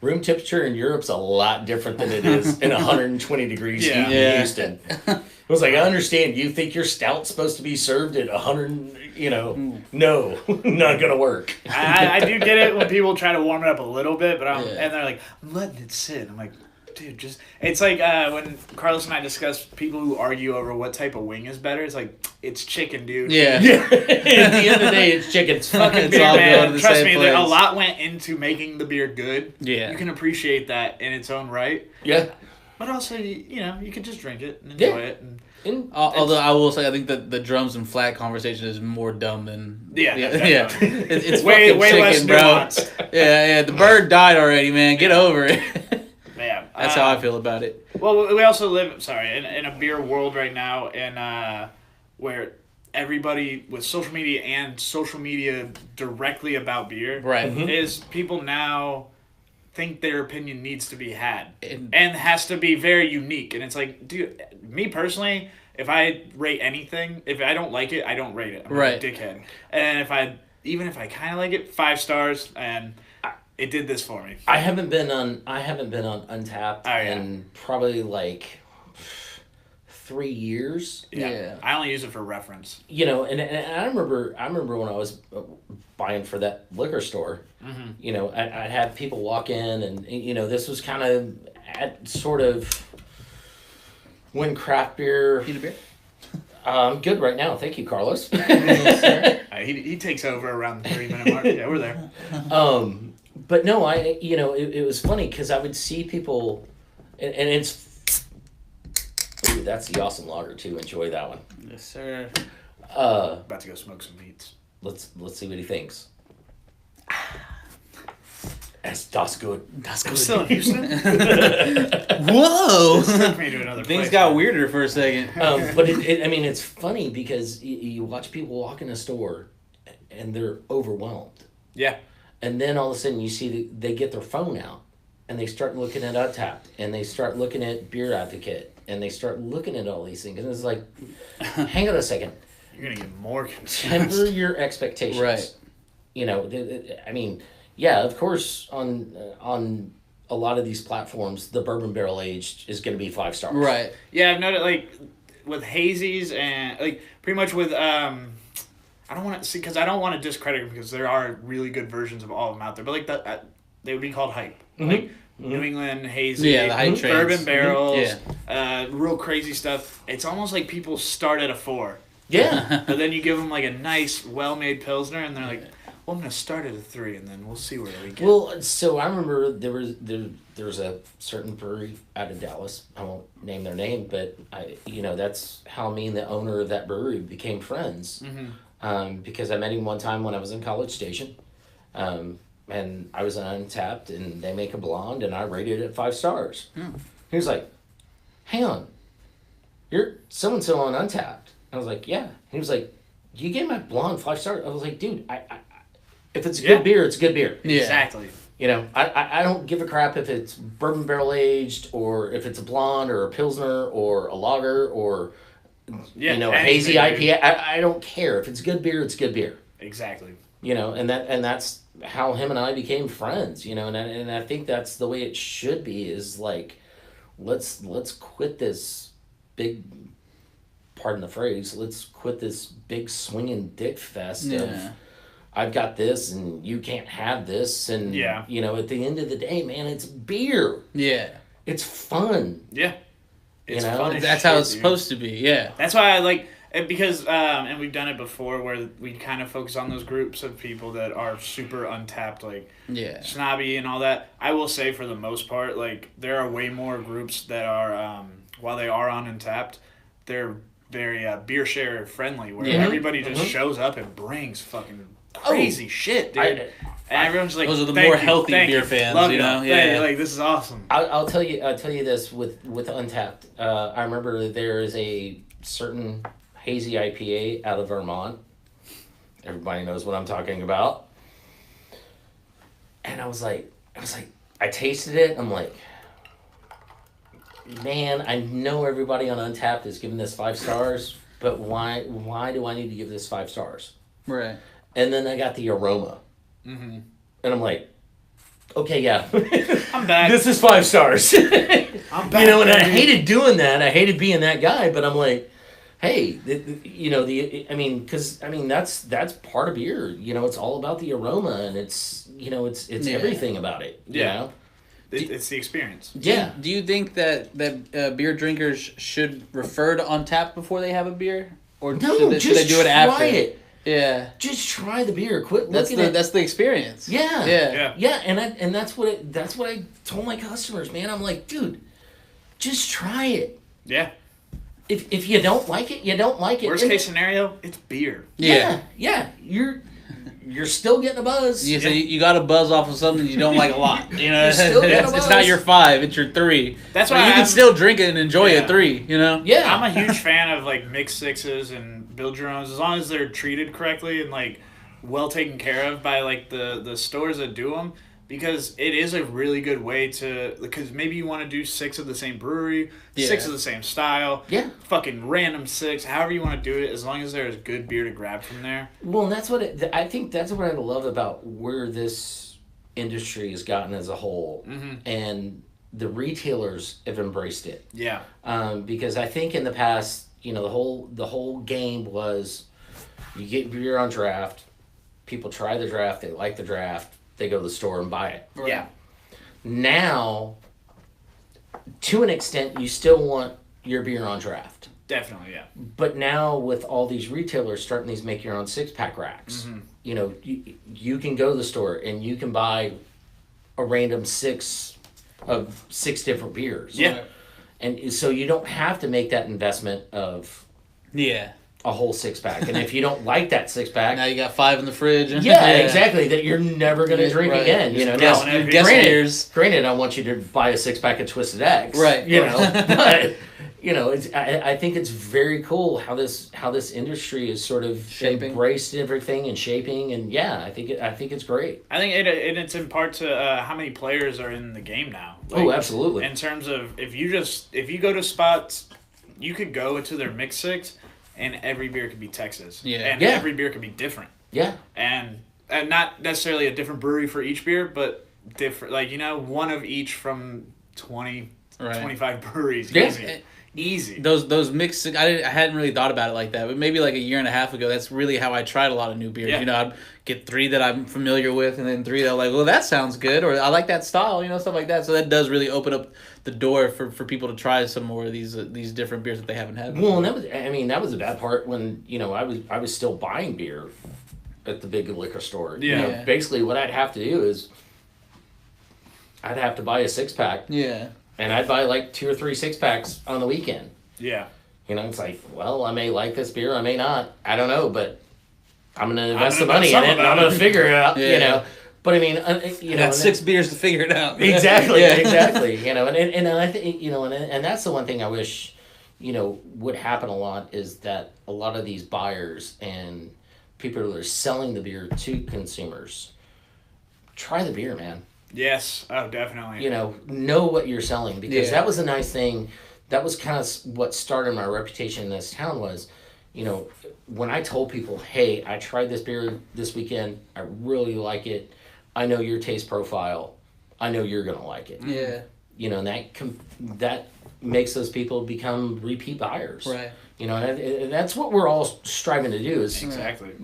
Room temperature in Europe's a lot different than it is in 120 degrees heat in Houston." I was like, I understand. You think your stout's supposed to be served at 100? No, not gonna work. I do get it when people try to warm it up a little bit, but and they're like, I'm letting it sit. I'm like, dude, just it's like when Carlos and I discuss people who argue over what type of wing is better. It's like it's chicken, dude. Yeah. At the end of the day, it's chicken. It's fucking beer, man. Trust me, a lot went into making the beer good. Yeah, you can appreciate that in its own right. Yeah, but also you can just drink it and enjoy it. Although I will say, I think that the drums and flat conversation is more dumb than It's way chicken, less nuanced. Yeah. The bird died already, man. Get over it. Yeah, that's how I feel about it. Well, we also live in a beer world right now, and where everybody with social media directly about beer, right, is people now think their opinion needs to be had and has to be very unique. And it's like, dude, me personally, if I rate anything, if I don't like it, I don't rate it. I'm a dickhead. And even if I kind of like it, 5 stars, and it did this for me. I haven't been on Untapped in probably like 3 years. Yeah. I only use it for reference. And I remember when I was buying for that liquor store, I'd have people walk in and this was kind of at sort of when craft beer. Need a beer? Good right now. Thank you, Carlos. He takes over around the 30-minute mark. Yeah, we're there. But no, it was funny because I would see people, and it's. Ooh, that's the awesome lager too. Enjoy that one. Yes, sir. About to go smoke some meats. Let's see what he thinks. That's good. That's good. I'm still in Houston. Whoa! Took me to another Things place, got man. weirder for a second. But it's funny because you watch people walk in a store, and they're overwhelmed. Yeah. And then all of a sudden you see they get their phone out, and they start looking at Untapped, and they start looking at Beer Advocate, and they start looking at all these things, and it's like, hang on a second. You're gonna get more confused. Temper your expectations. Right. Of course, on a lot of these platforms, the bourbon barrel aged is going to be 5 stars. Right. Yeah, I've noticed with hazies and pretty much with I don't want to see because I don't want to discredit them because there are really good versions of all of them out there, but they would be called hype. Mm-hmm. New England hazy, the hype trains. bourbon barrels, Mm-hmm. real crazy stuff. It's almost like people start at a 4. Yeah. But then you give them a nice, well-made Pilsner, and they're like, well, I'm going to start at a 3, and then we'll see where we get. Well, so I remember there was a certain brewery out of Dallas. I won't name their name, but that's how me and the owner of that brewery became friends. Mm-hmm. Because I met him one time when I was in College Station. And I was on Untapped, and they make a blonde, and I rated it 5 stars. He was like, hang on, you're so-and-so on Untapped. I was like, yeah. He was like, you gave my blonde 5 stars? I was like, dude, if it's good beer, it's good beer. Yeah. Exactly. I don't give a crap if it's bourbon barrel aged, or if it's a blonde, or a Pilsner, or a lager, or a hazy IPA. I don't care. If it's good beer, it's good beer. Exactly. And that's how him and I became friends, and I think that's the way it should be, is like, let's quit this big, pardon the phrase, let's quit this big swinging dick fest of, I've got this and you can't have this, and at the end of the day, man, it's beer. Yeah. It's fun. Yeah. It's fun. That's how it's supposed to be, yeah. That's why I like because and we've done it before where we kind of focus on those groups of people that are super untapped, snobby and all that. I will say for the most part, there are way more groups that are while they are on Untapped, they're very beer share friendly, where everybody just shows up and brings fucking crazy shit, dude. And everyone's like, those are the more healthy beer fans, Love Yeah. This is awesome. I'll tell you this with Untapped. I remember there is a certain hazy IPA out of Vermont. Everybody knows what I'm talking about. And I was like, I tasted it. I'm like, man, I know everybody on Untappd is giving this 5 stars, but why do I need to give this 5 stars? Right. And then I got the aroma. Mm-hmm. And I'm like, okay, yeah. I'm back. This is 5 stars. I'm back. You know, and I hated doing that. I hated being that guy, but I'm like, hey, that's part of beer. You know, it's all about the aroma, and it's everything about it. You know? It's the experience. Yeah. Do you think that beer drinkers should refer to Untappd before they have a beer, or No, should they do it after? It. Yeah. Just try the beer. Quit looking at. That's the experience. Yeah. Yeah. And that's what I told my customers, man. I'm like, dude, just try it. Yeah. If you don't like it, you don't like it. Worst case scenario, it's beer. Yeah. You're still getting a buzz. So you got a buzz off of something you don't like a lot. You know, still getting a it's buzz. not your 5, it's your 3. That's why you can still drink it and enjoy a 3. You know. Yeah. I'm a huge fan of like mixed sixes and build your owns as long as they're treated correctly and like well taken care of by like the stores that do them, because it is a really good way to, because maybe you want to do 6 of the same brewery, 6 of the same style, fucking random 6, however you want to do it, as long as there's good beer to grab from there. Well, and that's what I think that's what I love about where this industry has gotten as a whole, and the retailers have embraced it. Yeah. Because I think in the past, you know, the whole game was you get beer on draft, people try the draft, they like the draft, they go to the store and buy it. Right. Yeah. Now, to an extent, you still want your beer on draft. Definitely, yeah. But now with all these retailers starting these make your own 6-pack racks, you know, you can go to the store and you can buy a random 6 of 6 different beers. Yeah. And so you don't have to make that investment of a whole 6-pack. And if you don't like that 6-pack, now you got 5 in the fridge. Exactly, that you're never going to drink again. You know, now, granted, I want you to buy a 6-pack of Twisted X. Right. You know, but you know, I think it's very cool how this industry is sort of embraced everything and shaping, and I think it's great. I think it's in part to how many players are in the game now. Like, absolutely. In terms of if you go to spots, you could go into their mix 6, and every beer could be Texas. And every beer could be different. Yeah. And not necessarily a different brewery for each beer, but different, like, you know, one of each from 20, 25 breweries. Yeah. Easy. Those mixed, I hadn't really thought about it like that, but maybe like a year and a half ago, that's really how I tried a lot of new beers. Yeah. You know, I'd get 3 that I'm familiar with, and then 3 that I'm like, well, that sounds good, or I like that style, you know, stuff like that. So that does really open up the door for people to try some more of these different beers that they haven't had before. Well, and that was the bad part when, you know, I was still buying beer at the big liquor store. Yeah. You know, basically what I'd have to do is I'd have to buy a 6-pack. Yeah. And I'd buy like 2 or 3 6-packs on the weekend. Yeah. You know, it's like, well, I may like this beer, I may not. I don't know, but I'm going to invest the money in it, and I'm going to figure it out, you know. But I mean, you know, got 6 beers to figure it out. Exactly, exactly. You know, and I think, you know, and that's the one thing I wish, you know, would happen a lot is that a lot of these buyers and people that are selling the beer to consumers, try the beer, man. Yes. Oh, definitely. You know what you're selling, because that was a nice thing. That was kind of what started my reputation in this town was, you know, when I told people, hey, I tried this beer this weekend, I really like it, I know your taste profile, I know you're going to like it. Yeah. You know, and that makes those people become repeat buyers. Right. You know, and that's what we're all striving to do is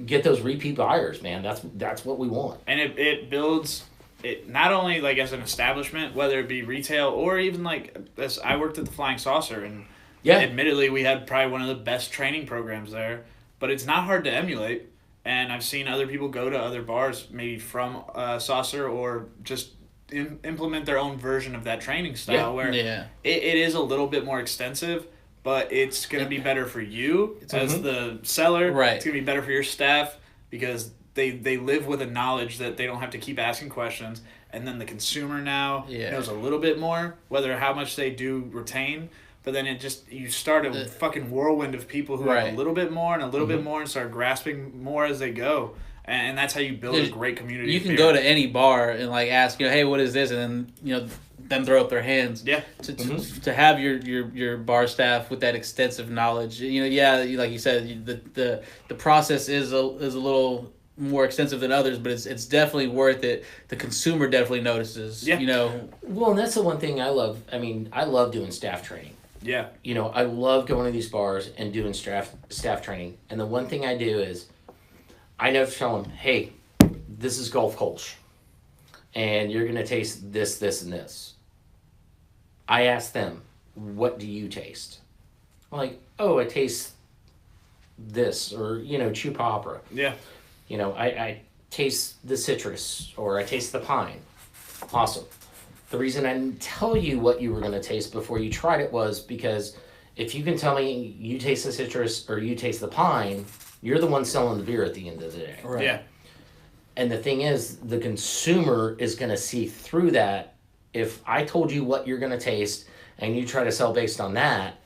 get those repeat buyers, man. That's what we want. And it builds it not only like as an establishment, whether it be retail or even like as I worked at the Flying Saucer, and admittedly we had probably one of the best training programs there, but it's not hard to emulate. And I've seen other people go to other bars, maybe from Saucer, or just implement their own version of that training style where it is a little bit more extensive, but it's going to be better for you as the seller. Right. It's going to be better for your staff because they live with a knowledge that they don't have to keep asking questions. And then the consumer now knows a little bit more, whether how much they do retain. But then you start a fucking whirlwind of people who have a little bit more and a little bit more and start grasping more as they go. And that's how you build a great community. You can go to any bar and like ask, you know, hey, what is this? And then, you know, them throw up their hands. Yeah. To have your bar staff with that extensive knowledge, like you said, the process is a little more extensive than others, but it's definitely worth it. The consumer definitely notices. Yeah. Well, and that's the one thing I love. I mean, I love doing staff training. Yeah. I love going to these bars and doing staff training. And the one thing I do is I never tell them, hey, this is Gulf Kolsch, and you're going to taste this, this, and this. I ask them, what do you taste? I'm like, oh, I taste this, or, Chupacabra. Yeah. I taste the citrus, or I taste the pine. Awesome. The reason I didn't tell you what you were going to taste before you tried it was because if you can tell me you taste the citrus or you taste the pine, you're the one selling the beer at the end of the day. Right. Yeah. And the thing is, the consumer is going to see through that. If I told you what you're going to taste and you try to sell based on that,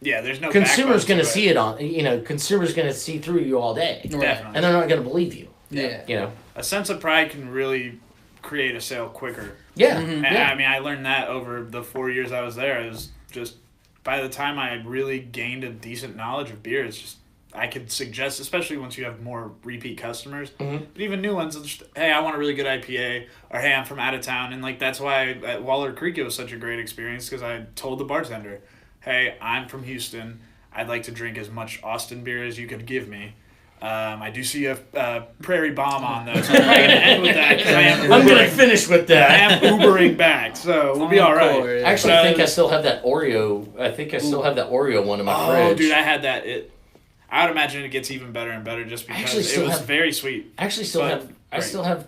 yeah, there's no consumer's going to it. see it on, consumer's going to see through you all day. Definitely. And they're not going to believe you. Yeah. A sense of pride can really create a sale quicker. Yeah. And Yeah. I mean, I learned that over the 4 years I was there. It was just, by the time I really gained a decent knowledge of beer, it's just, I could suggest, especially once you have more repeat customers, but even new ones, just, hey, I want a really good IPA, or hey, I'm from out of town. And like that's why at Waller Creek it was such a great experience, because I told the bartender, hey, I'm from Houston. I'd like to drink as much Austin beer as you could give me. I do see a Prairie Bomb on though, so I'm not going to end with that because I'm going to finish with that. I am Ubering back, so we'll be all right. I actually think I still have that Oreo. I think I still have that Oreo one in my fridge. Oh, dude, I had that. I would imagine it gets even better and better just because it was very sweet. I actually still have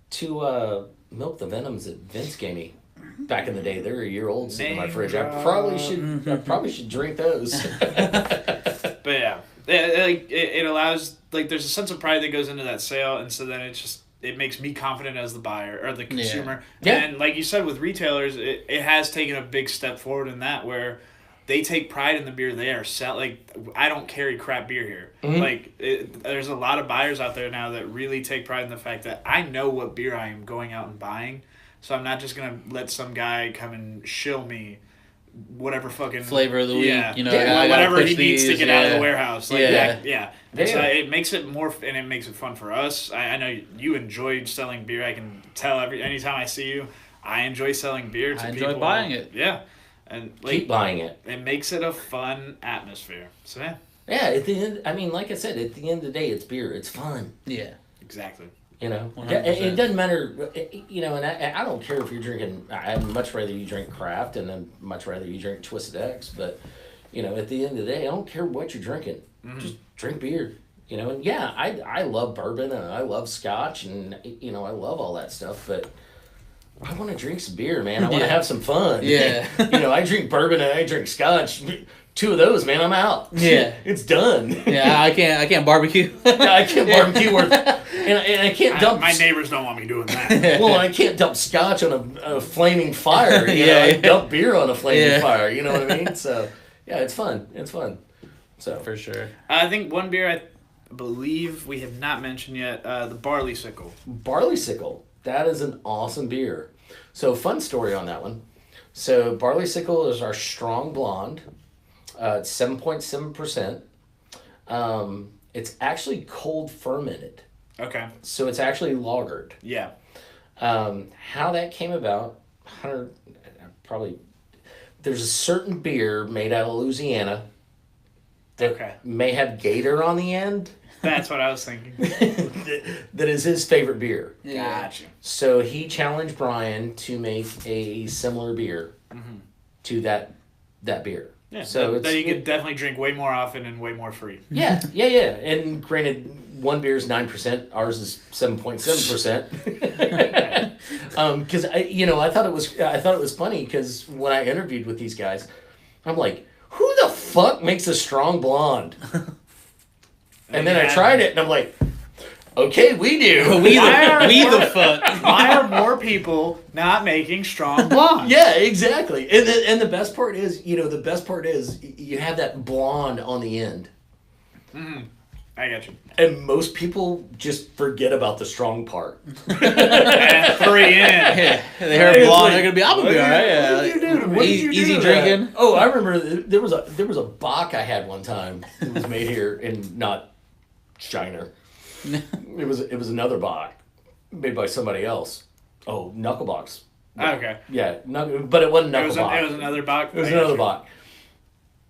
two Milk the Venoms that Vince gave me back in the day. They're a year old sitting in my fridge. I probably should drink those. But yeah. It allows, like, there's a sense of pride that goes into that sale, and so then it makes me confident as the buyer or the consumer. Yeah. And like you said, with retailers, it has taken a big step forward in that, where they take pride in the beer they are selling. Like, I don't carry crap beer here. Like, there's a lot of buyers out there now that really take pride in the fact that I know what beer I am going out and buying, so I'm not just going to let some guy come and shill me whatever fucking flavor of the week, whatever he needs to get out of the warehouse. Like, Yeah. So it makes it more, and it makes it fun for us. I know you enjoy selling beer. I can tell anytime I see you, I enjoy selling beer to people. I enjoy buying it. Yeah, and keep buying it. It makes it a fun atmosphere. So yeah. Yeah. At the end, I mean, like I said, at the end of the day, it's beer. It's fun. Yeah. Exactly. It doesn't matter, and I don't care if you're drinking, I'd much rather you drink craft and I'd much rather you drink Twisted X, but, at the end of the day, I don't care what you're drinking. Just drink beer, and I love bourbon and I love scotch and, I love all that stuff, but I want to drink some beer, man. I want to have some fun. Yeah. I drink bourbon and I drink scotch. 2 of those, man, I'm out. Yeah. It's done. Yeah, I can't barbecue. I can't barbecue and I can't dump. My neighbors don't want me doing that. Well, I can't dump scotch on a flaming fire. I dump beer on a flaming fire. You know what I mean? So, yeah, it's fun. It's fun. So for sure. I think one beer I believe we have not mentioned yet, the Barley Sickle. Barley Sickle. That is an awesome beer. So, fun story on that one. So, Barley Sickle is our strong blonde. It's 7.7%. It's actually cold fermented. Okay. So it's actually lagered. Yeah. How that came about, there's a certain beer made out of Louisiana that may have gator on the end. That's what I was thinking. That is his favorite beer. Gotcha. So he challenged Brian to make a similar beer to that beer. Yeah, so that you could definitely drink way more often and way more free. Yeah. And granted, one beer is 9%, ours is 7.7%. Because I thought it was funny because when I interviewed with these guys, I'm like, who the fuck makes a strong blonde? And then I tried it and I'm like, okay, we do. We the fuck. Why are more people not making strong blonde? Yeah, exactly. And the best part is, you have that blonde on the end. I got you. And most people just forget about the strong part. And 3 in. Yeah, they heard blonde. They're gonna be. I'm gonna be alright. Yeah, What did you do to me? Easy drinking. Oh, I remember there was a Bock I had one time. It was made here in not Shiner. It was another Bock made by somebody else. Oh, Knucklebox. Okay. Yeah, but it wasn't Knucklebox. It was another Bach. It was another Bock.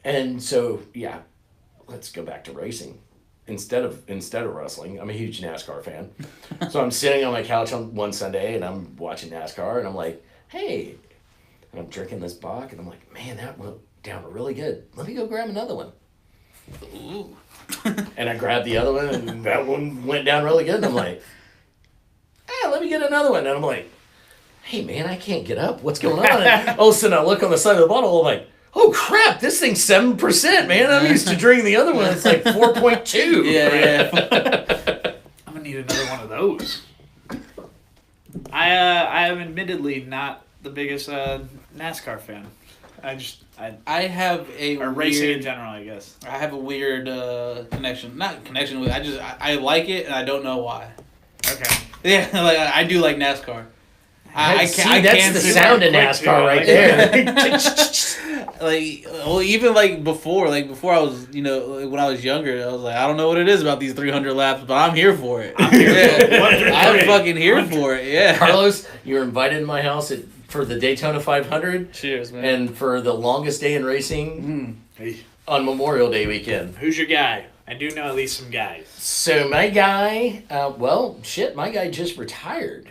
And so yeah, let's go back to racing. Instead of wrestling, I'm a huge NASCAR fan. So I'm sitting on my couch on one Sunday and I'm watching NASCAR and I'm like, hey, and I'm drinking this Bock and I'm like, man, that went down really good. Let me go grab another one. Ooh. And I grabbed the other one and that one went down really good. And I'm like, hey, let me get another one. And I'm like, hey man, I can't get up. What's going on? And all of a sudden I look on the side of the bottle. I'm like, oh crap, this thing's 7%, man. I'm used to drinking the other one. It's like 4.2. Yeah. I'm gonna need another one of those. I am admittedly not the biggest NASCAR fan. I have a or racing in general, I guess. I have a weird connection. Not connection with. I like it and I don't know why. Okay. Yeah, like I do like NASCAR. That's the sound of NASCAR right there. Like, well, even like before I was, when I was younger, I was like, I don't know what it is about these 300 laps, but I'm here for it. I'm fucking here for it. Yeah. Carlos, you're invited to my house for the Daytona 500. Cheers, man. And for the longest day in racing on Memorial Day weekend. Who's your guy? I do know at least some guys. So my guy, my guy just retired.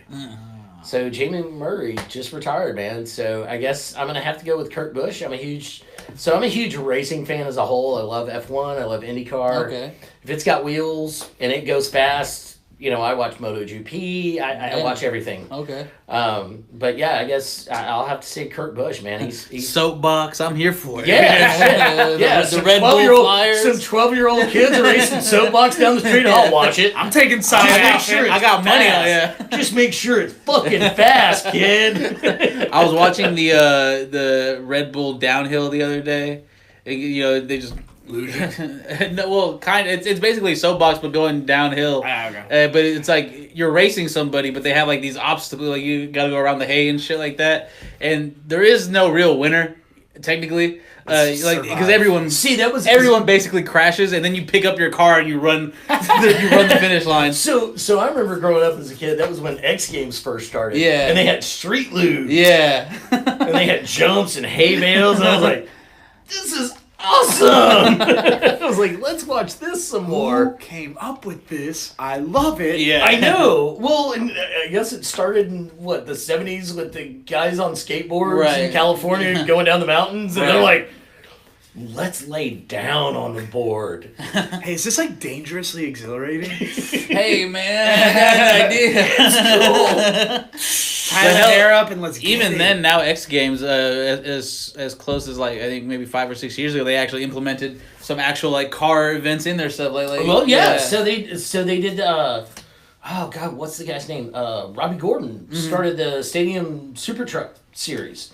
So Jamie Murray just retired, man. So I guess I'm gonna have to go with Kurt Busch. I'm a huge racing fan as a whole. I love F1. I love IndyCar. Okay. If it's got wheels and it goes fast, I watch MotoGP. I watch everything. Okay. But yeah, I guess I'll have to say Kurt Busch, man. He's soapbox. I'm here for it. Yeah, yeah. The Red Bull Flyers. Some 12-year-old kids are racing soapbox down the street. I'll watch it. I'm taking side action. Sure I got money on it. Just make sure it's fucking fast, kid. I was watching the Red Bull downhill the other day. They just no, well, kind of. It's basically soapbox, but going downhill. Okay. But it's like you're racing somebody, but they have like these obstacles, like you got to go around the hay and shit like that. And there is no real winner, technically. Because everyone basically crashes, and then you pick up your car and you run the finish line. So I remember growing up as a kid. That was when X Games first started. Yeah. And they had street lube. Yeah. And they had jumps and hay bales, and I was like, this is awesome. I was like, let's watch this some more. Who came up with this? I love it. Yeah. I know. Well, and I guess it started in, the 70s with the guys on skateboards in California going down the mountains, and they're like, let's lay down on the board. Hey, is this like dangerously exhilarating? Hey, man, I got an idea. It's cool. Tie the hair up and let's get Even it. then, now X Games, as close as I think maybe 5 or 6 years ago, they actually implemented some actual car events in their stuff. Well, yeah. So they did. Oh God, what's the guy's name? Robbie Gordon started the Stadium Super Truck Series.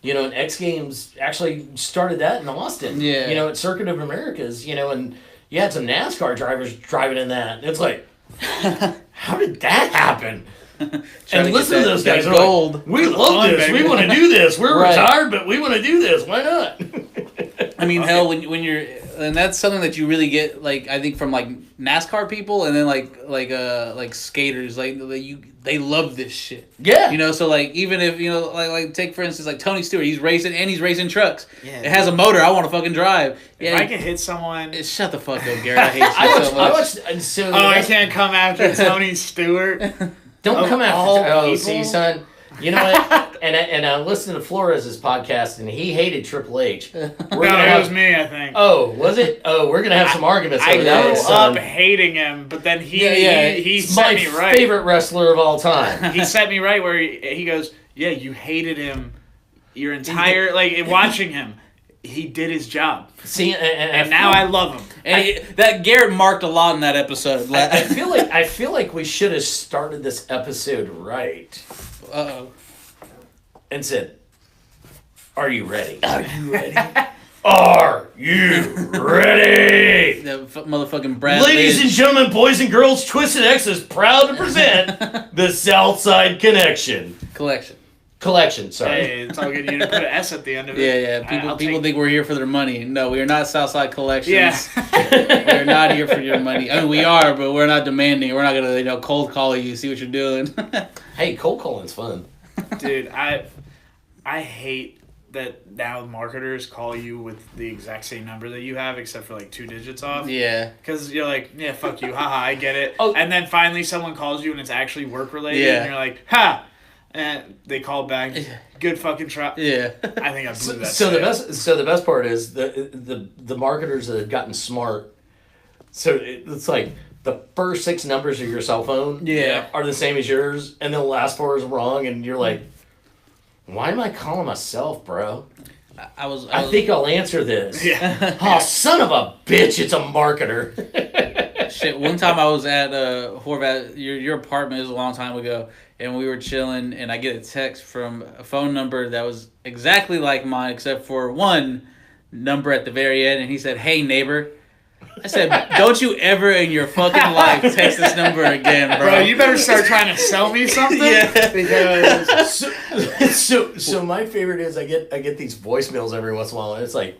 And X Games actually started that in Austin. Yeah. At Circuit of Americas. And you had some NASCAR drivers driving in that. And it's like, how did that happen? And listen to those guys. Gold. Like, we love this. We want to do this. We're retired, but we want to do this. Why not? I mean, hell, when you're, and that's something that you really get, I think from NASCAR people, and then like skaters, they love this shit. Yeah. So even if take for instance Tony Stewart, he's racing trucks. Yeah. It has a motor. I want to fucking drive. If I can hit someone. Shut the fuck up, Garrett. I hate you so much. I can't come after Tony Stewart. Don't come after. people? See, son. You know what? and I listened to Flores' podcast, and he hated Triple H. It was me, I think. Oh, was it? Oh, we're gonna have some arguments I over that. grew up hating him, but then he set me right. My favorite wrestler of all time. He set me right where he goes, yeah, you hated him your entire, watching him. He did his job. See, and now I love him. And that Garrett marked a lot in that episode. I feel like we should have started this episode right. Uh-oh. And said, "Are you ready? Are you ready?" Are you ready? The motherfucking Brad Ladies and Lynch. gentlemen, boys and girls, Twisted X is proud to present the Southside Connection. Collection, sorry. Hey, it's all good. You didn't put an S at the end of it. Yeah. People think we're here for their money. No, we are not Southside Collections. Yeah. We're not here for your money. I mean, we are, but we're not demanding. We're not gonna, cold call you, see what you're doing. Hey, cold calling's fun. Dude, I hate that now marketers call you with the exact same number that you have, except for like 2 digits off. Yeah. Because you're like, yeah, fuck you, haha, I get it. Oh. And then finally someone calls you and it's actually work related, Yeah. and you're like, ha! And they call back, good fucking try. Yeah. I think I blew that. So sale. the best part is the marketers that have gotten smart. So it's like the first 6 numbers of your cell phone are the same as yours, and then the last 4 is wrong, and you're like, why am I calling myself, bro? I think I'll answer this. Yeah. Oh, son of a bitch! It's a marketer. Shit, one time I was at Horvath, your apartment, it was a long time ago, and we were chilling, and I get a text from a phone number that was exactly like mine, except for one number at the very end, and he said, "Hey, neighbor." I said, "Don't you ever in your fucking life text this number again, bro." Bro, you better start trying to sell me something. Yeah. Because So my favorite is I get these voicemails every once in a while, and it's like,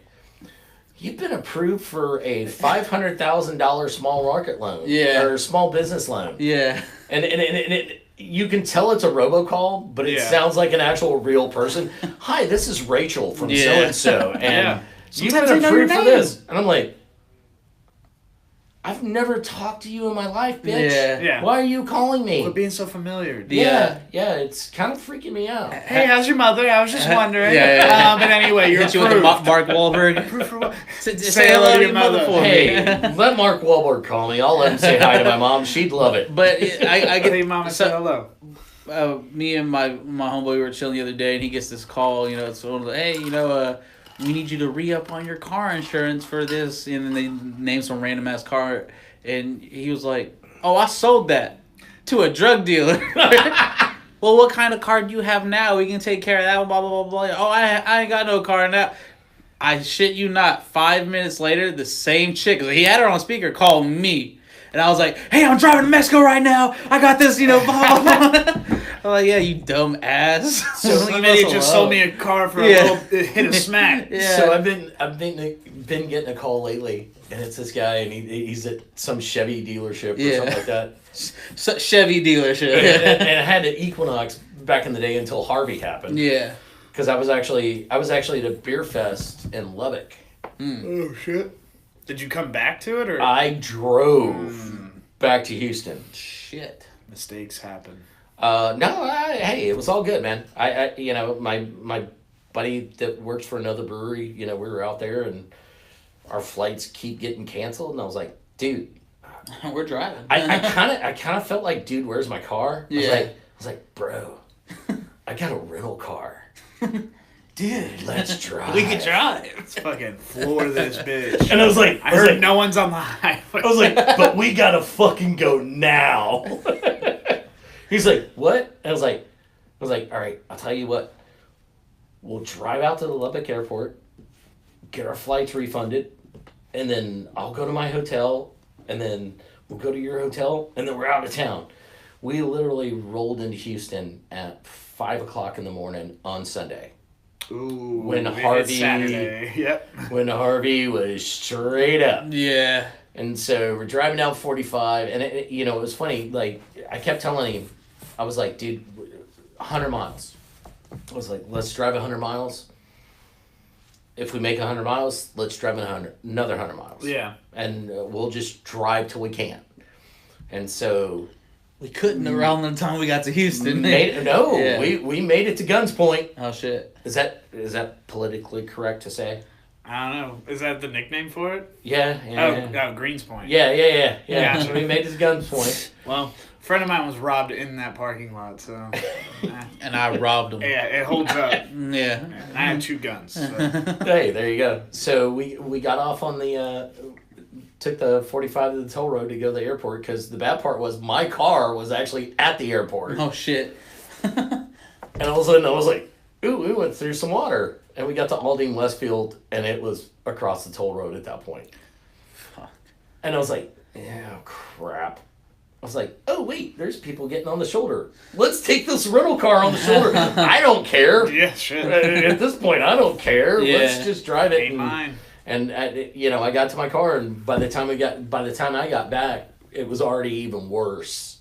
you've been approved for a $500,000 small market loan, or small business loan, and it, you can tell it's a robocall, but it sounds like an actual real person. Hi, this is Rachel from so and so, and you've Sometimes been they know your approved for name. this, and I'm like, I've never talked to you in my life, bitch. Yeah. Why are you calling me? Quit being so familiar. Dude. Yeah, it's kind of freaking me out. Hey, how's your mother? I was just wondering. Yeah. But anyway, you're Hit you with approved. the Mark Wahlberg. Approved for what? Say hello to your mother for me. Hey, let Mark Wahlberg call me. I'll let him say hi to my mom. She'd love it. But I get Hey, mama, say hello. me and my homeboy, we were chilling the other day, and he gets this call. It's one of the, hey, we need you to re-up on your car insurance for this, and then they name some random ass car, and he was like, "Oh, I sold that to a drug dealer." Well, what kind of car do you have now? We can take care of that. Blah blah blah blah. Oh, I ain't got no car now. I shit you not. 5 minutes later, the same chick, 'cause he had her on speaker, called me. And I was like, "Hey, I'm driving to Mexico right now. I got this, blah, blah, blah." I'm like, "Yeah, you dumb ass." So you idiot just sold me a car for a little hit of smack. Yeah. So I've been getting a call lately, and it's this guy, and he's at some Chevy dealership or something like that. Chevy dealership. and I had an Equinox back in the day until Harvey happened. Yeah. Because I was actually at a beer fest in Lubbock. Oh, shit. Did you come back to it, or? I drove back to Houston. Shit. Mistakes happen. No, hey, it was all good, man. I my buddy that works for another brewery, we were out there and our flights keep getting canceled, and I was like, dude, We're driving. I kind of felt like, dude, where's my car? Yeah. I was like, bro, I got a rental car. Dude, let's drive. We can drive. Let's fucking floor this bitch. And I was like, I was like, no one's on the highway. I was like, but we gotta fucking go now. He's like, what? I was like, all right, I'll tell you what. We'll drive out to the Lubbock airport, get our flights refunded, and then I'll go to my hotel, and then we'll go to your hotel, and then we're out of town. We literally rolled into Houston at 5 o'clock in the morning on Sunday. Ooh, When it's Harvey- Saturday. Yep. When Harvey was straight up. Yeah. And so we're driving down 45, and it was funny. Like, I kept telling him, I was like, dude, 100 miles. I was like, let's drive 100 miles. If we make 100 miles, let's drive another 100 miles. Yeah. And we'll just drive till we can't. And so We couldn't around the time we got to Houston. Yeah. we made it to Guns Point. Oh shit. Is that politically correct to say? I don't know. Is that the nickname for it? Yeah. Oh, Greens Point. Yeah. So we made it to Guns Point. Well, a friend of mine was robbed in that parking lot, so. And I robbed him. Yeah, it holds up. Yeah. I had 2 guns. So. Hey, there you go. So we got off on the took the 45 to the toll road to go to the airport, because the bad part was my car was actually at the airport. Oh shit. And all of a sudden I was like, ooh, we went through some water. And we got to Aldine Westfield, and it was across the toll road at that point. Fuck. And I was like, yeah, crap. I was like, oh, wait, there's people getting on the shoulder. Let's take this rental car on the shoulder. I don't care. Yeah, shit. At this point, I don't care. Yeah. Let's just drive it. Ain't mine. And I got to my car, and by the time I got back, it was already even worse.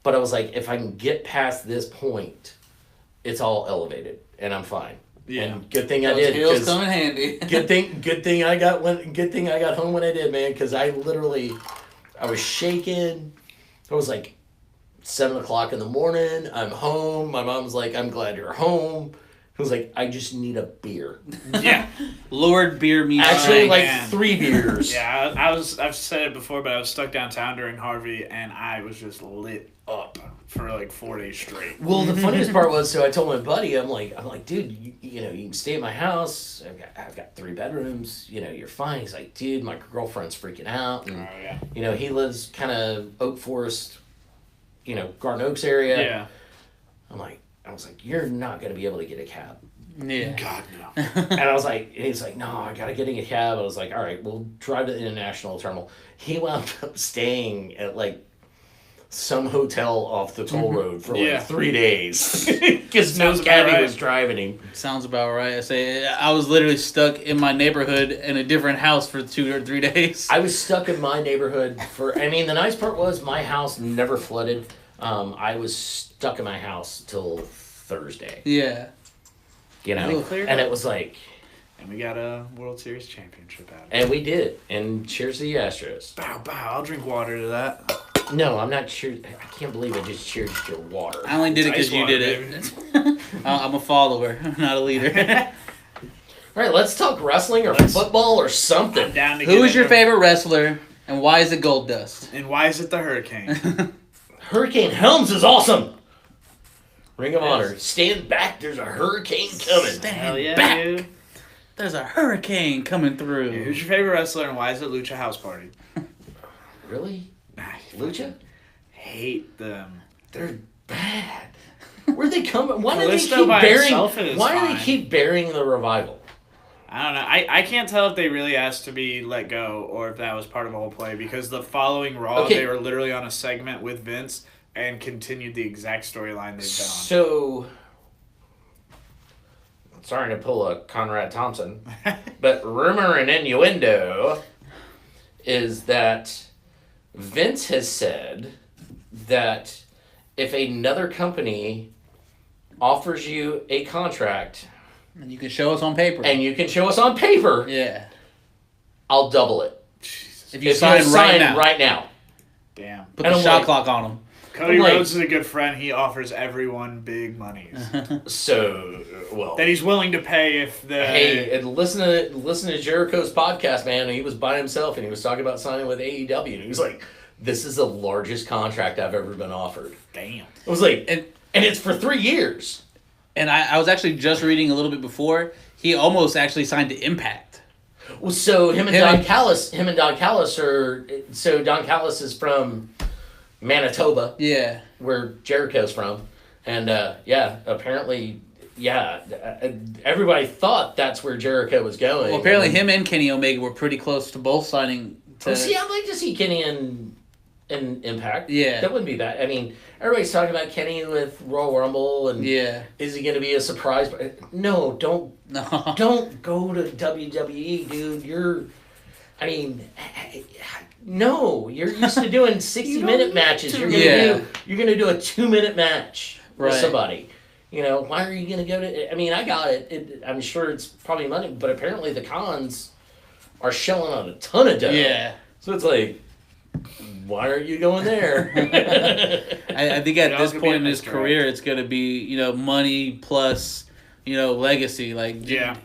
But I was like, if I can get past this point, it's all elevated, and I'm fine. Yeah. And good thing I Those did. heels 'cause come in handy. good thing I got home when I did, man. Because I was shaking. It was like 7:00 in the morning. I'm home. My mom's like, "I'm glad you're home." I was like, "I just need a beer." Yeah. Lord beer me. Actually, like man. 3 beers. Yeah, I've said it before, but I was stuck downtown during Harvey, and I was just lit up for like 4 days straight. Well, the funniest part was, so I told my buddy, I'm like, dude, you can stay at my house. I've got 3 bedrooms. You're fine. He's like, dude, my girlfriend's freaking out, and yeah. he lives kind of Oak Forest, Garden Oaks area. Yeah. I was like, you're not gonna be able to get a cab. Yeah. God no. And I was like, he's like, no, I gotta get in a cab. I was like, all right, we'll drive to the International Terminal. He wound up staying at like some hotel off the toll road for like 3 days because no Sounds about cabbie right. was driving him. Sounds about right. I was literally stuck in my neighborhood in a different house for 2 or 3 days. I was stuck in my neighborhood the nice part was my house never flooded. I was stuck in my house till Thursday. Yeah. And it was like, And we got a World Series championship out of it. and we did. And cheers to the Astros. Bow, bow. I'll drink water to that. No, I'm not sure. I can't believe I just cheered your water. I only did it because Ice you water, did it. I'm a follower, not a leader. All right, let's talk wrestling or football or something. I'm down to Who get is your into- favorite wrestler, and why is it Gold Dust? And why is it the Hurricane? Hurricane Helms is awesome. Ring of Honor. Stand back. There's a hurricane coming. Hell yeah, back. dude. There's a hurricane coming through. Yeah, who's your favorite wrestler, and why is it Lucha House Party? Really? I Lucha? hate them. They're bad. Where'd they come? Why do they Callisto keep by burying? himself is Why do fine. they keep burying the revival? I don't know. I can't tell if they really asked to be let go or if that was part of the whole play, because the following Raw, Okay. they were literally on a segment with Vince and continued the exact storyline they've been on. So, sorry to pull a Conrad Thompson, but rumor and innuendo is that Vince has said that if another company offers you a contract And you can show us on paper. and you can show us on paper, yeah. I'll double it. If you If sign you'll right now, right now. Damn. put And the I'm shot like- clock on them. Cody I'm like- Rhodes is a good friend. He offers everyone big monies So, well. that he's willing to pay if the Hey, and listen to Jericho's podcast, man. He was by himself and he was talking about signing with AEW. And he was like, "This is the largest contract I've ever been offered." damn. I was like, And and it's for 3 years. and I was actually just reading a little bit before. He almost actually signed to Impact. Well, so him and Him Don and- Callis are. So Don Callis is from Manitoba, Yeah. where Jericho's from, and apparently, everybody thought that's where Jericho was going. Well, apparently And then- him and Kenny Omega were pretty close to both signing to. Oh, see, I'd like to see Kenny in Impact. Yeah. That wouldn't be bad. I mean, everybody's talking about Kenny with Royal Rumble, and Yeah. is he going to be a surprise? No, don't No. go to WWE, dude. No, you're used to doing 60-minute matches. You're gonna do a 2-minute match with Right. somebody. Why are you gonna go to? I mean, I got it. I'm sure it's probably money, but apparently the cons are shelling out a ton of dough. Yeah. So it's like, why are you going there? I think Yeah, at I this was gonna point be in his Mr. career, it's gonna be money plus legacy. Like Yeah.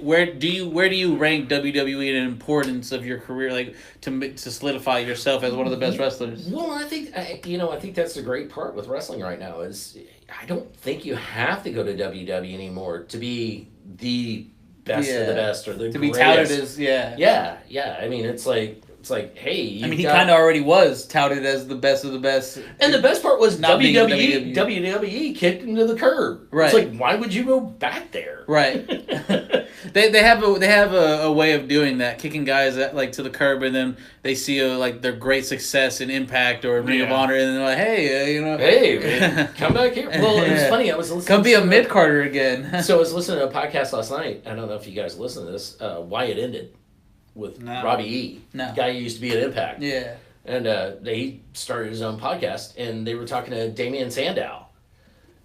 where do you rank WWE in importance of your career, like to solidify yourself as one of the best wrestlers? Well, I think that's the great part with wrestling right now is I don't think you have to go to WWE anymore to be the best of the best or the To be greatest. touted as Yeah. I mean, it's like It's like, hey, I mean, he kind of already was touted as the best of the best. And the best part was Not being in WWE kicked him to the curb. Right. It's like, why would you go back there? Right. they have a way of doing that, kicking guys to the curb, and then they see their great success in Impact or Ring of Honor, and they're like, hey, hey, man, come back here. Well, it was funny. I was listening. Come be a mid Carter again. So I was listening to a podcast last night. I don't know if you guys listen to this. Why It Ended with Robbie E. No. The guy who used to be at Impact. Yeah. And he started his own podcast, and they were talking to Damian Sandow.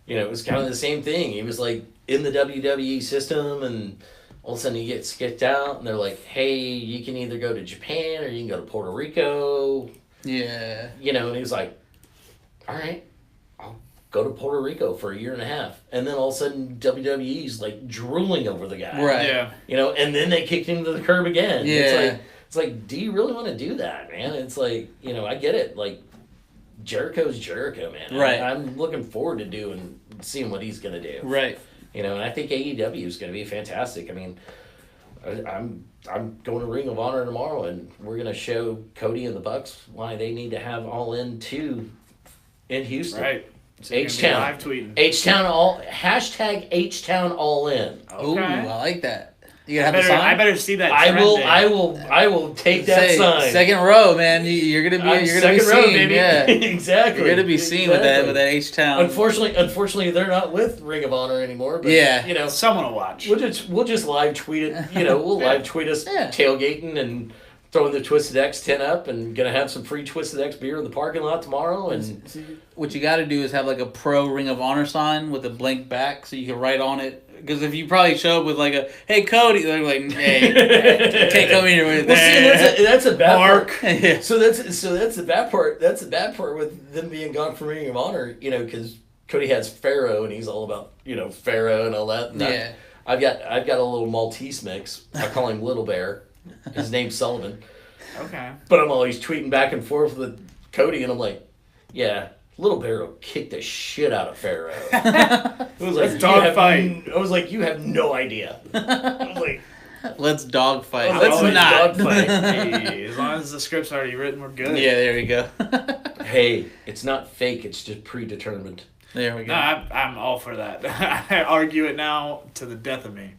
It was kind of the same thing. He was like in the WWE system, and all of a sudden he gets kicked out, and they're like, hey, you can either go to Japan or you can go to Puerto Rico. Yeah. And he was like, all right, I'll go to Puerto Rico for a year and a half. And then all of a sudden WWE's like drooling over the guy. Right. Yeah. And then they kicked him to the curb again. Yeah. It's like, do you really want to do that, man? It's like, I get it. Like, Jericho's Jericho, man. Right. I'm looking forward to seeing what he's going to do. Right. And I think AEW is going to be fantastic. I mean, I'm going to Ring of Honor tomorrow, and we're going to show Cody and the Bucks why they need to have All In 2 in Houston. Right. So H-Town. live tweeting. H-Town hashtag H-Town All In. Okay. Ooh, I like that. You I gonna have the sign? I better see that. I will take that sign. Second row, man. You're gonna be second seen, row, baby. Yeah. Exactly. You're gonna be seen with that H-Town. Unfortunately, they're not with Ring of Honor anymore. But, someone will watch. We'll just live tweet it. We'll live tweet us tailgating and throwing the Twisted X tent up, and gonna have some free Twisted X beer in the parking lot tomorrow. And what you got to do is have a pro Ring of Honor sign with a blank back, so you can write on it. Because if you probably show up with hey Cody, they're like, hey, can't come in here with that. See, that's a bad Mark. part. Yeah. So that's the bad part. That's the bad part with them being gone from Ring of Honor. Because Cody has Pharaoh, and he's all about Pharaoh and all that. And yeah. I've got a little Maltese mix. I call him Little Bear. His name's Sullivan. Okay. But I'm always tweeting back and forth with Cody, and I'm like, yeah, Little Bear will kick the shit out of Pharaoh. It was like dog fight. I was like, you have no idea. I was like, let's dog fight. Let's not. Dog fight. Hey, as long as the script's already written, we're good. Yeah, there we go. Hey, it's not fake. It's just predetermined. There we go. No, I'm all for that. I argue it now to the death of me.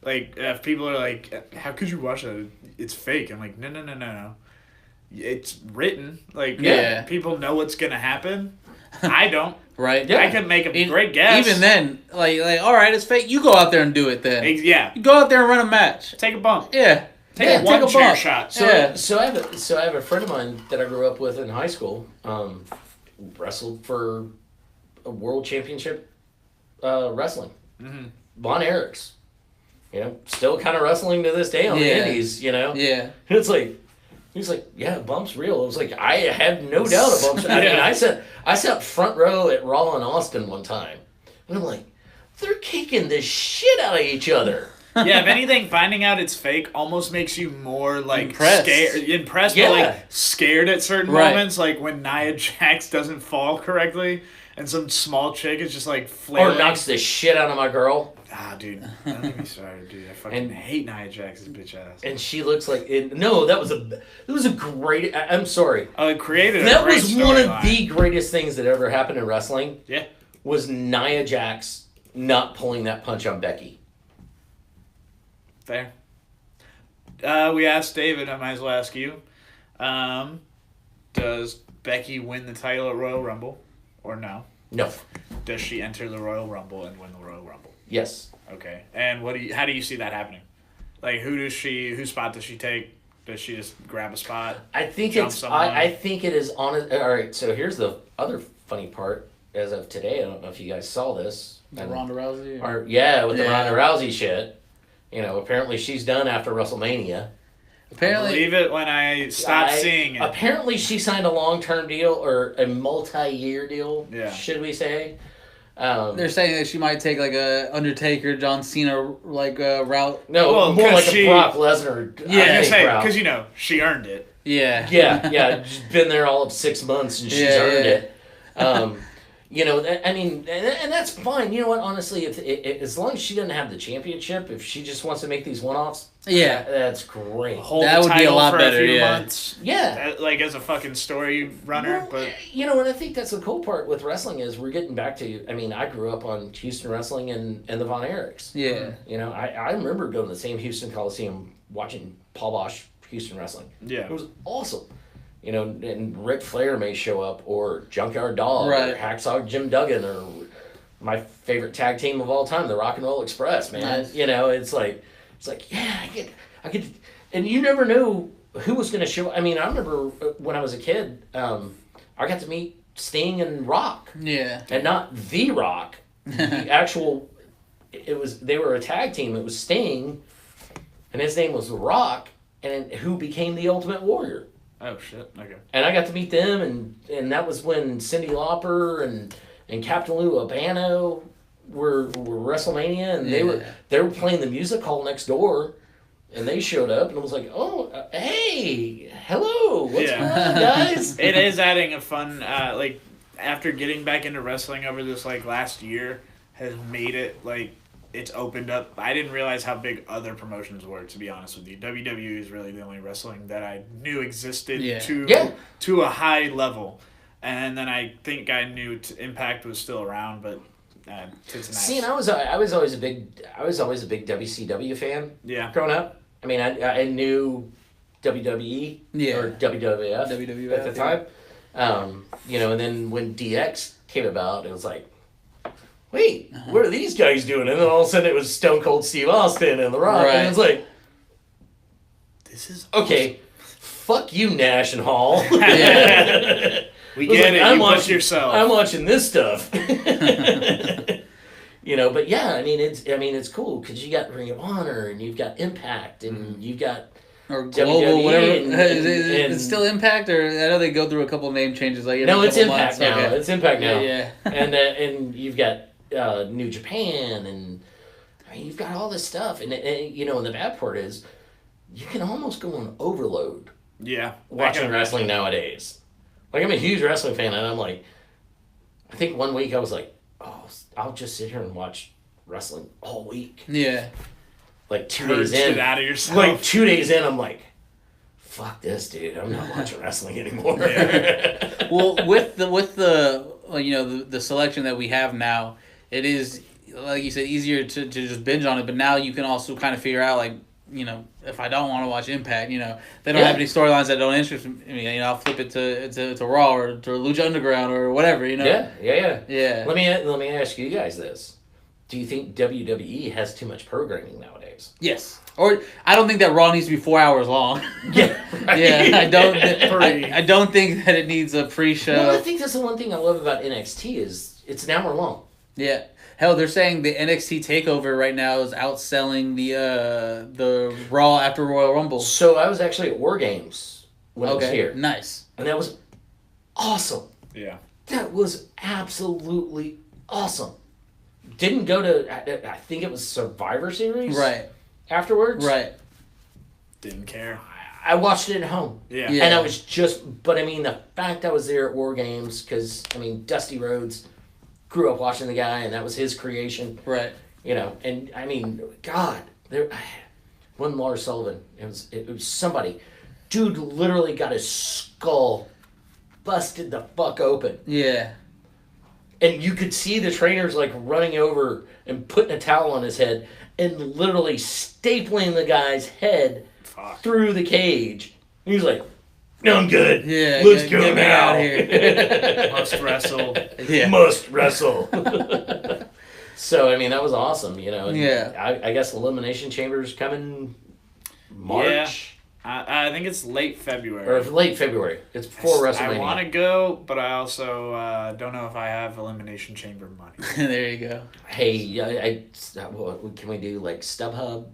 Like, if people are like, how could you watch that? It's fake. I'm like, no. It's written. Like, yeah. People know what's going to happen. I don't. Right? Yeah. I could make a great guess. Even then, like, all right, it's fake. You go out there and do it then. Yeah. You go out there and run a match. Take a bump. Yeah. Take a chair shot. So I have a friend of mine that I grew up with in high school. Wrestled for a world championship wrestling. Mm-hmm. Von Erichs. Still kind of wrestling to this day on the Indies. Yeah. It's like. He's like, yeah, bump's real. I was like, I had no doubt a bump's. I mean, I sat front row at Raw in Austin one time, and I'm like, they're kicking the shit out of each other. Yeah, if anything, finding out it's fake almost makes you more impressed. Impressed, but scared at certain moments, like when Nia Jax doesn't fall correctly, and some small chick is just flailing. Or knocks the shit out of my girl. Ah, dude, don't get me started, dude. I fucking hate Nia Jax's bitch ass. And she looks like it. No, that was a great. I'm sorry. Oh, it created. That was one of the greatest things that ever happened in wrestling. Yeah. Was Nia Jax not pulling that punch on Becky? Fair. We asked David. I might as well ask you. Does Becky win the title at Royal Rumble, or no? No. Does she enter the Royal Rumble and win the Royal Rumble? Yes. Okay. And how do you see that happening? Like, whose spot does she take? Does she just grab a spot? I think I think it is on it. All right. So here's the other funny part. As of today, I don't know if you guys saw this. The Ronda Rousey. The Ronda Rousey shit. Apparently she's done after WrestleMania. Apparently, I believe it when I stopped seeing it. Apparently she signed a long-term deal or a multi-year deal. Yeah. Should we say? They're saying that she might take a Undertaker, John Cena route. No, well, more like a Brock Lesnar. Yeah, because she earned it. Yeah. Yeah. She's been there all of 6 months and she's earned it. You know, I mean, and that's fine. You know what? Honestly, if as long as she doesn't have the championship, if she just wants to make these one-offs, Yeah. that's great. Hold That the would be a title lot for better, a few yeah. months. Yeah. Like as a fucking story runner, Well, but you know, and I think that's the cool part with wrestling is we're getting back to. I mean, I grew up on Houston wrestling and the Von Erichs. Yeah. You know, I remember going to the same Houston Coliseum watching Paul Bosch Houston wrestling. yeah. It was awesome. You know, and Ric Flair may show up, or Junkyard Dog, Right. or Hacksaw Jim Duggan, or my favorite tag team of all time, the Rock and Roll Express. Man, Nice. you know, it's like, yeah, I could, and you never knew who was going to show. I mean, I remember when I was a kid, I got to meet Sting and Rock, Yeah. and not the Rock, the actual. They were a tag team. It was Sting, and his name was The Rock, and who became the Ultimate Warrior. Oh shit. Okay. And I got to meet them, and that was when Cyndi Lauper and Captain Lou Albano were Wrestlemania, and they were playing the music hall next door, and they showed up, and I was like, oh, hey, hello, what's going on, guys? It is adding a fun like after getting back into wrestling over this like last year has made it like it's opened up. I didn't realize how big other promotions were, to be honest with you. WWE is really the only wrestling that I knew existed to a high level. And then I think I knew Impact was still around, but See, and I was always a big WCW fan. Yeah. Growing up, I mean, I knew WWE or WWF at the time. You know, and then when DX came about, it was like, wait, what are these guys doing? And then all of a sudden it was Stone Cold Steve Austin and The Rock. Right. And it's like, This is okay, fuck you, Nash and Hall. Yeah. We get it. I'm You push watching yourself. I'm watching this stuff. You know, but yeah, I mean it's cool because you got Ring of Honor and you've got Impact and you've got Or Global, WWE whatever. and- It's still Impact, or I know they go through a couple of name changes. Like no, every it's couple Impact months. now. Okay. It's Impact now. Yeah. And you've got New Japan, and I mean you've got all this stuff, and you know, and the bad part is you can almost go on overload Yeah. watching wrestling nowadays. Like, I'm a huge wrestling fan, and I'm like, I think one week I was like, oh, I'll just sit here and watch wrestling all week. Yeah. Like 2 days Purged it in, out of yourself. like 2 days in, I'm like, fuck this, dude. I'm not watching wrestling anymore. Well, with the you know the selection that we have now, it is, like you said, easier to just binge on it. But now you can also kind of figure out, like, you know, if I don't want to watch Impact, you know, they don't have any storylines that don't interest me. You know, I'll flip it to Raw or to Lucha Underground or whatever. You know. Yeah. Let me ask you guys this: do you think WWE has too much programming nowadays? Yes. Or I don't think that Raw needs to be 4 hours long. Yeah. Right? Yeah, I don't think that it needs a pre-show. Well, I think that's the one thing I love about NXT is it's an hour long. Yeah. Hell, they're saying the NXT takeover right now is outselling the Raw after Royal Rumble. So I was actually at War Games when I was here. Nice. And that was awesome. Yeah. That was absolutely awesome. Didn't go to, I think it was Survivor Series? Right. Afterwards? Right. Didn't care. I watched it at home. Yeah. Yeah. And I was but I mean, the fact I was there at War Games, because, I mean, Dusty Rhodes grew up watching the guy, and that was his creation. Right. You know, and I mean, God, one Lars Sullivan, it was somebody. Dude literally got his skull busted the fuck open. Yeah. And you could see the trainers like running over and putting a towel on his head and literally stapling the guy's head through the cage. He was like, "No, I'm good. Yeah. Let's get go me now. out of here. Must wrestle. Yeah. Must wrestle." So I mean, that was awesome. You know. And Yeah. I guess Elimination Chamber's coming March. Yeah. I think it's late February. Or late February. It's before WrestleMania. I want to go, but I also don't know if I have Elimination Chamber money. There you go. Hey, what can we do? Like StubHub?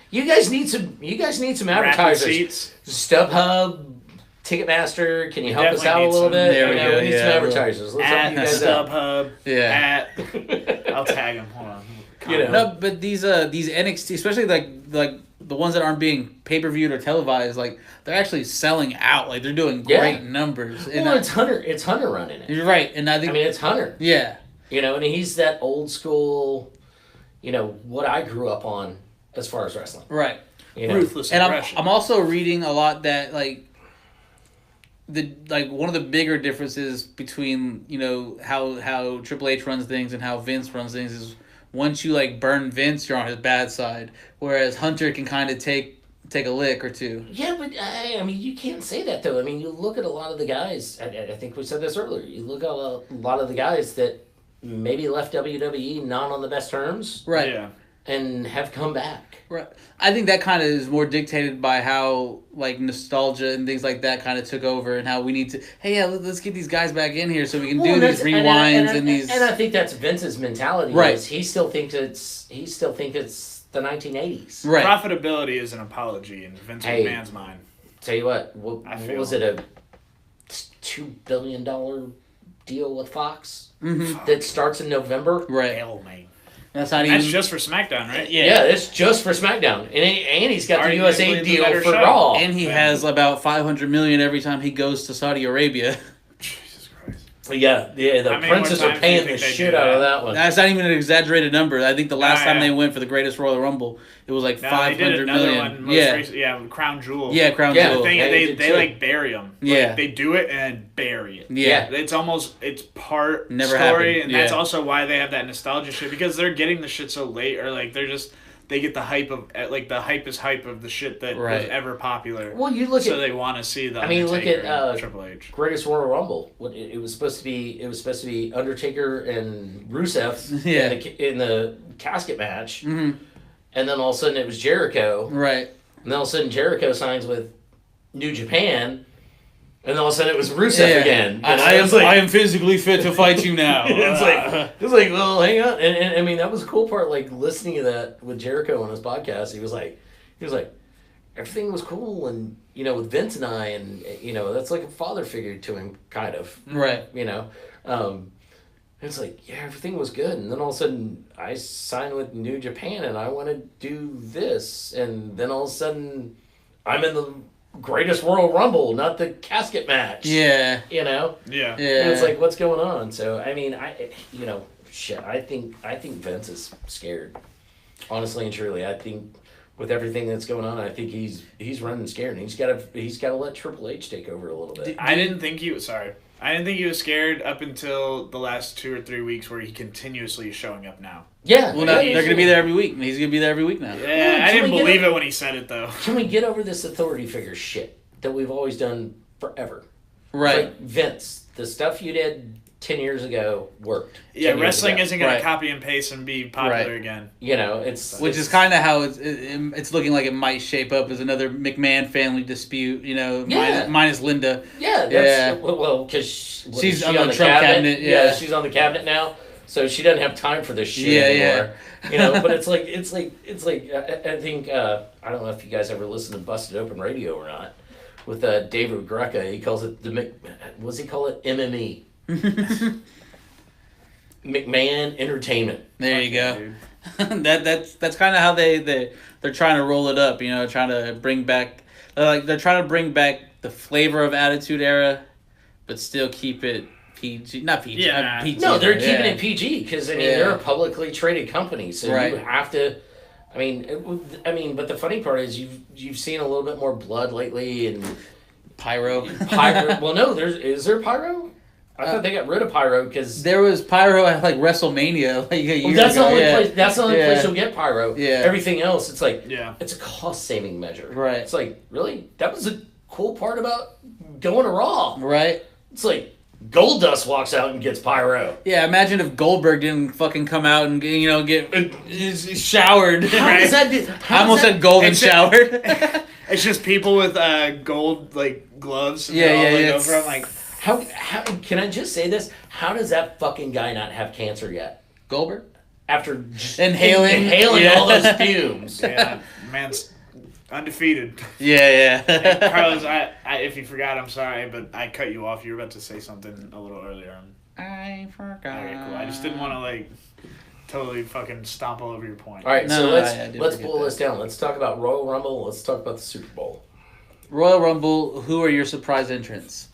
You guys need some Rapid advertisers. seats. StubHub, Ticketmaster. Can you help us out a little bit? There we go, We need some yeah, advertisers. Let's help At you guys out. StubHub. Yeah. I'll tag him. Hold on. You know. No, but these NXT, especially like the ones that aren't being pay-per-viewed or televised, like they're actually selling out. Like they're doing great numbers. Well, it's Hunter running it. You're right, and I think it's Hunter. Yeah. And he's that old school, what I grew up on as far as wrestling. Right. Ruthless and aggression. I'm also reading a lot that one of the bigger differences between how Triple H runs things and how Vince runs things is once you burn Vince, you're on his bad side, whereas Hunter can kind of take a lick or two. Yeah, but you can't say that though. You look at a lot of the guys. I think we said this earlier. You look at a lot of the guys that maybe left WWE not on the best terms, right? Yeah. And have come back. Right. I think that kind of is more dictated by how nostalgia and things like that kind of took over, and how we need to. Hey, yeah, let's get these guys back in here so we can do these rewinds and these. And I think that's Vince's mentality. Right. Is he still thinks it's the 1980s. Right. Profitability is an apology in Vince McMahon's mind. Tell you what was it, a $2 billion deal with Fox that starts in November? Right. Hell, mate. That's just for SmackDown, right? Yeah, it's just for SmackDown, and he's got the USA deal for Raw, and he has about $500 million every time he goes to Saudi Arabia. Jesus Christ. Yeah. The princes are paying the shit out of that one. That's not even an exaggerated number. I think the last time they went for the Greatest Royal Rumble, it was like $500 million. Yeah, Crown Jewel. Yeah, Crown Jewel. They bury them. Yeah, they do it and bury it. Yeah, it's part never story, happened. And that's also why they have that nostalgia shit, because they're getting the shit so late, or they get the hype of the hype is hype of the shit that was ever popular. Well, you look they want to see the. look at Triple H Greatest Royal Rumble. It was supposed to be Undertaker and Rusev in the casket match, and then all of a sudden it was Jericho. Right. And then all of a sudden Jericho signs with New Japan. And all of a sudden it was Rusev again. I am physically fit to fight you now. it's like, well, hang on. And that was a cool part, listening to that with Jericho on his podcast. He was like, everything was cool, and with Vince and I, and that's like a father figure to him, kind of. Right. It's like, yeah, everything was good, and then all of a sudden I signed with New Japan, and I want to do this, and then all of a sudden I'm in the Greatest Royal Rumble, not the casket match. Yeah. Yeah. And it's like, what's going on? So I think Vince is scared. Honestly and truly, I think with everything that's going on, I think he's running scared, and he's got to let Triple H take over a little bit. I didn't think he was scared up until the last 2 or 3 weeks, where he continuously is showing up now. Yeah. Well, they're going to be there every week. He's going to be there every week now. Yeah, I didn't believe it when he said it, though. Can we get over this authority figure shit that we've always done forever? Right. Like, Vince, the stuff you did 10 years ago worked. Yeah, wrestling isn't going to copy and paste and be popular again. Which is kind of how it's looking like it might shape up as another McMahon family dispute, minus Linda. Yeah, well, because she's on the Trump cabinet. Yeah, she's on the cabinet now, so she doesn't have time for this shit anymore. But it's like I think I don't know if you guys ever listen to Busted Open Radio or not, with David Greca. He calls it MME. McMahon Entertainment. There you go. That's kind of how they're trying to roll it up. Trying to bring back they're trying to bring back the flavor of Attitude Era, but still keep it PG. Not PG. Yeah. PG. No, they're keeping it PG because they're a publicly traded company, so you have to. But the funny part is you've seen a little bit more blood lately and pyro. Well, no, is there pyro? I thought they got rid of pyro because there was pyro at Wrestlemania that's the only place. That's the only place you'll get pyro. Yeah. Everything else, it's like it's a cost saving measure. Right. It's like, really, that was a cool part about going to Raw. Right. It's like Goldust walks out and gets pyro. Yeah, imagine if Goldberg didn't fucking come out and get showered. How does that do? I almost said golden showered. It's just people with gold gloves. And over. I'm like. How can I just say this? How does that fucking guy not have cancer yet? Goldberg? After inhaling all those fumes. Yeah, man's undefeated. Yeah. Hey, Carlos, I if you forgot, I'm sorry, but I cut you off. You were about to say something a little earlier. I forgot. Okay, cool. I just didn't want to totally fucking stomp all over your point. All right, No, so no, I did let's forget pull that. this down. Let's talk about Royal Rumble. Let's talk about the Super Bowl. Royal Rumble, who are your surprise entrants?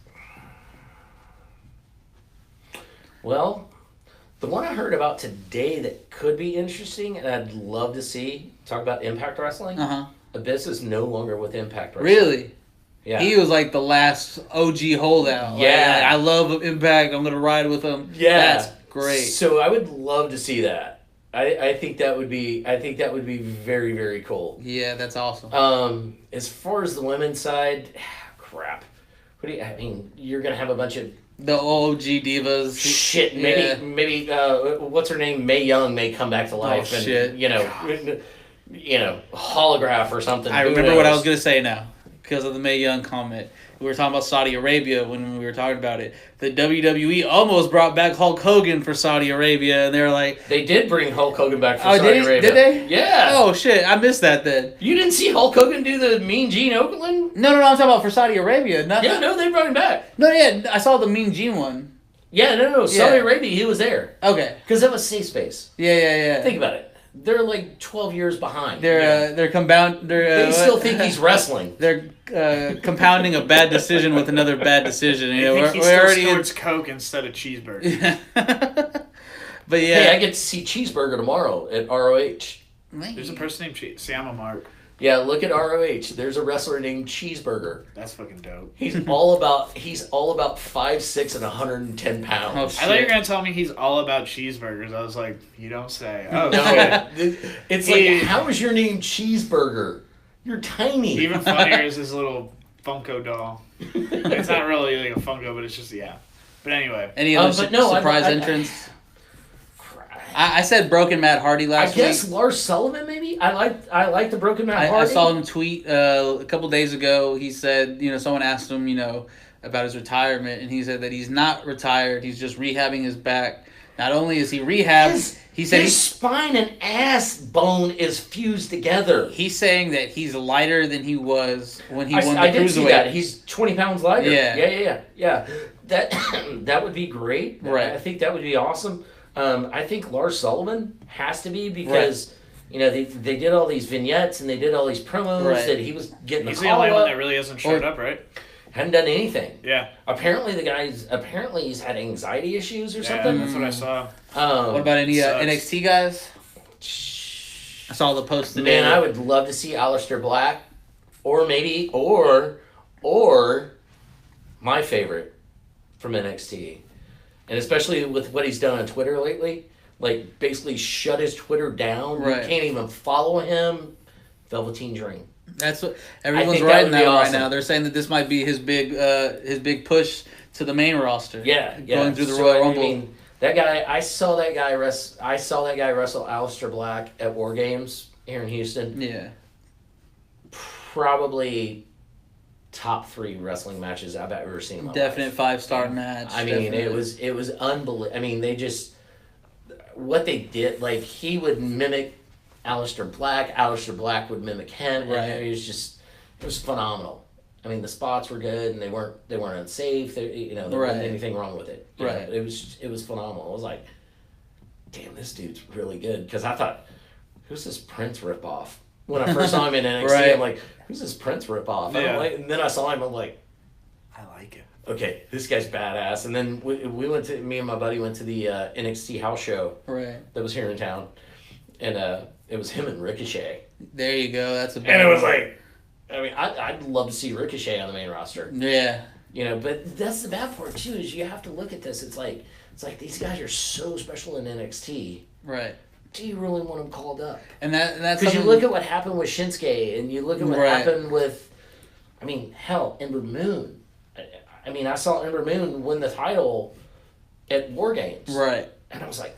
Well, the one I heard about today that could be interesting and I'd love to see, talk about Impact Wrestling. Uh-huh. Abyss is no longer with Impact Wrestling. Really? Yeah. He was like the last OG holdout. Yeah. Like, I love Impact. I'm going to ride with him. Yeah. That's great. So I would love to see that. I think that would be very, very cool. Yeah, that's awesome. As far as the women's side, crap. I mean, you're gonna have a bunch of The OG divas. shit. Yeah. Maybe what's her name? Mae Young may come back to life, and shit. you know, holograph or something. I Who remember what I knows? was going to say now because of the Mae Young comment. We were talking about Saudi Arabia when we were talking about it. The WWE almost brought back Hulk Hogan for Saudi Arabia, and they were like, They did bring Hulk Hogan back for "Oh, Saudi did Arabia. they? Yeah. Oh shit, I missed that then." You didn't see Hulk Hogan do the Mean Gene Oakland? No, I'm talking about for Saudi Arabia. Not, Yeah, no, they brought him back. no, yeah, I saw the Mean Gene one. Yeah, no, Saudi Yeah. Arabia, he was there. Okay, Because that was safe space. yeah. Think about it. They're like 12 years behind. They're compound. They still think he's wrestling. They're compounding a bad decision with another bad decision. You know, I think he we're still already. snorts Coke instead of cheeseburger. But yeah, Hey, I get to see Cheeseburger tomorrow at ROH. There's a person named Siama Mark. Yeah, look at ROH. There's a wrestler named Cheeseburger. That's fucking dope. He's all about 5'6" and 110 pounds. Oh, I thought you were gonna tell me he's all about cheeseburgers. I was like, you don't say. Oh, No, shit. it's He- like, how is your name Cheeseburger? You're tiny. Even funnier is his little Funko doll. It's not really like a Funko, but it's just But anyway, any other but no, surprise entrants? I said Broken Matt Hardy I last guess week. Lars Sullivan, maybe. I like the Broken Man I Hardy. saw him tweet a couple days ago. He said, someone asked him, about his retirement, and he said that he's not retired. He's just rehabbing his back. Not only is he rehabbed, he said his spine and ass bone is fused together. he's saying that he's lighter than he was when he won the I did see that. cruiserweight. He's 20 pounds lighter. Yeah. Yeah. That that would be great. Right. I think that would be awesome. I think Lars Sullivan has to be because they did all these vignettes and they did all these promos that he was getting he's the the call only one up. that really hasn't showed up, right? Hadn't done anything. Yeah. Apparently he's had anxiety issues or Yeah, something. that's what I saw. What about any Sucks. NXT guys? I saw the post today. Man, I would love to see Aleister Black, or my favorite from NXT, and especially with what he's done on Twitter lately, like basically shut his Twitter down. Right. You can't even follow him. Velveteen Dream. That's what everyone's think that writing would be that right awesome. now. They're saying that this might be his big push to the main roster. Yeah. Going through the So, Royal Rumble. I mean, that guy. I saw that guy wrestle Aleister Black at War Games here in Houston. Yeah. Probably top 3 wrestling matches I've ever seen in my life. Definite 5-star match. I mean, definitely. it was unbelievable. I mean, they just what they did. Like he would mimic Aleister Black. Aleister Black would mimic him. Right. And it was phenomenal. I mean, the spots were good, and they weren't unsafe. There wasn't anything wrong with it. You know, it was phenomenal. I was like, damn, this dude's really good. Because I thought, who's this Prince ripoff? When I first saw him in NXT, I'm like, who's this Prince ripoff? Yeah. And then I saw him, I'm like, I like it. okay, this guy's badass. And then me and my buddy went to the NXT house show that was here in town, and it was him and Ricochet. There you go. That's a. And it was like, I mean, I'd love to see Ricochet on the main roster. Yeah. But that's the bad part too. Is you have to look at this. It's like these guys are so special in NXT. Right. Do you really want them called up? And that's Because you look at what happened with Shinsuke, and you look at what Right. happened with, I mean, hell, Ember Moon. I mean, I saw Ember Moon win the title at War Games. Right. And I was like,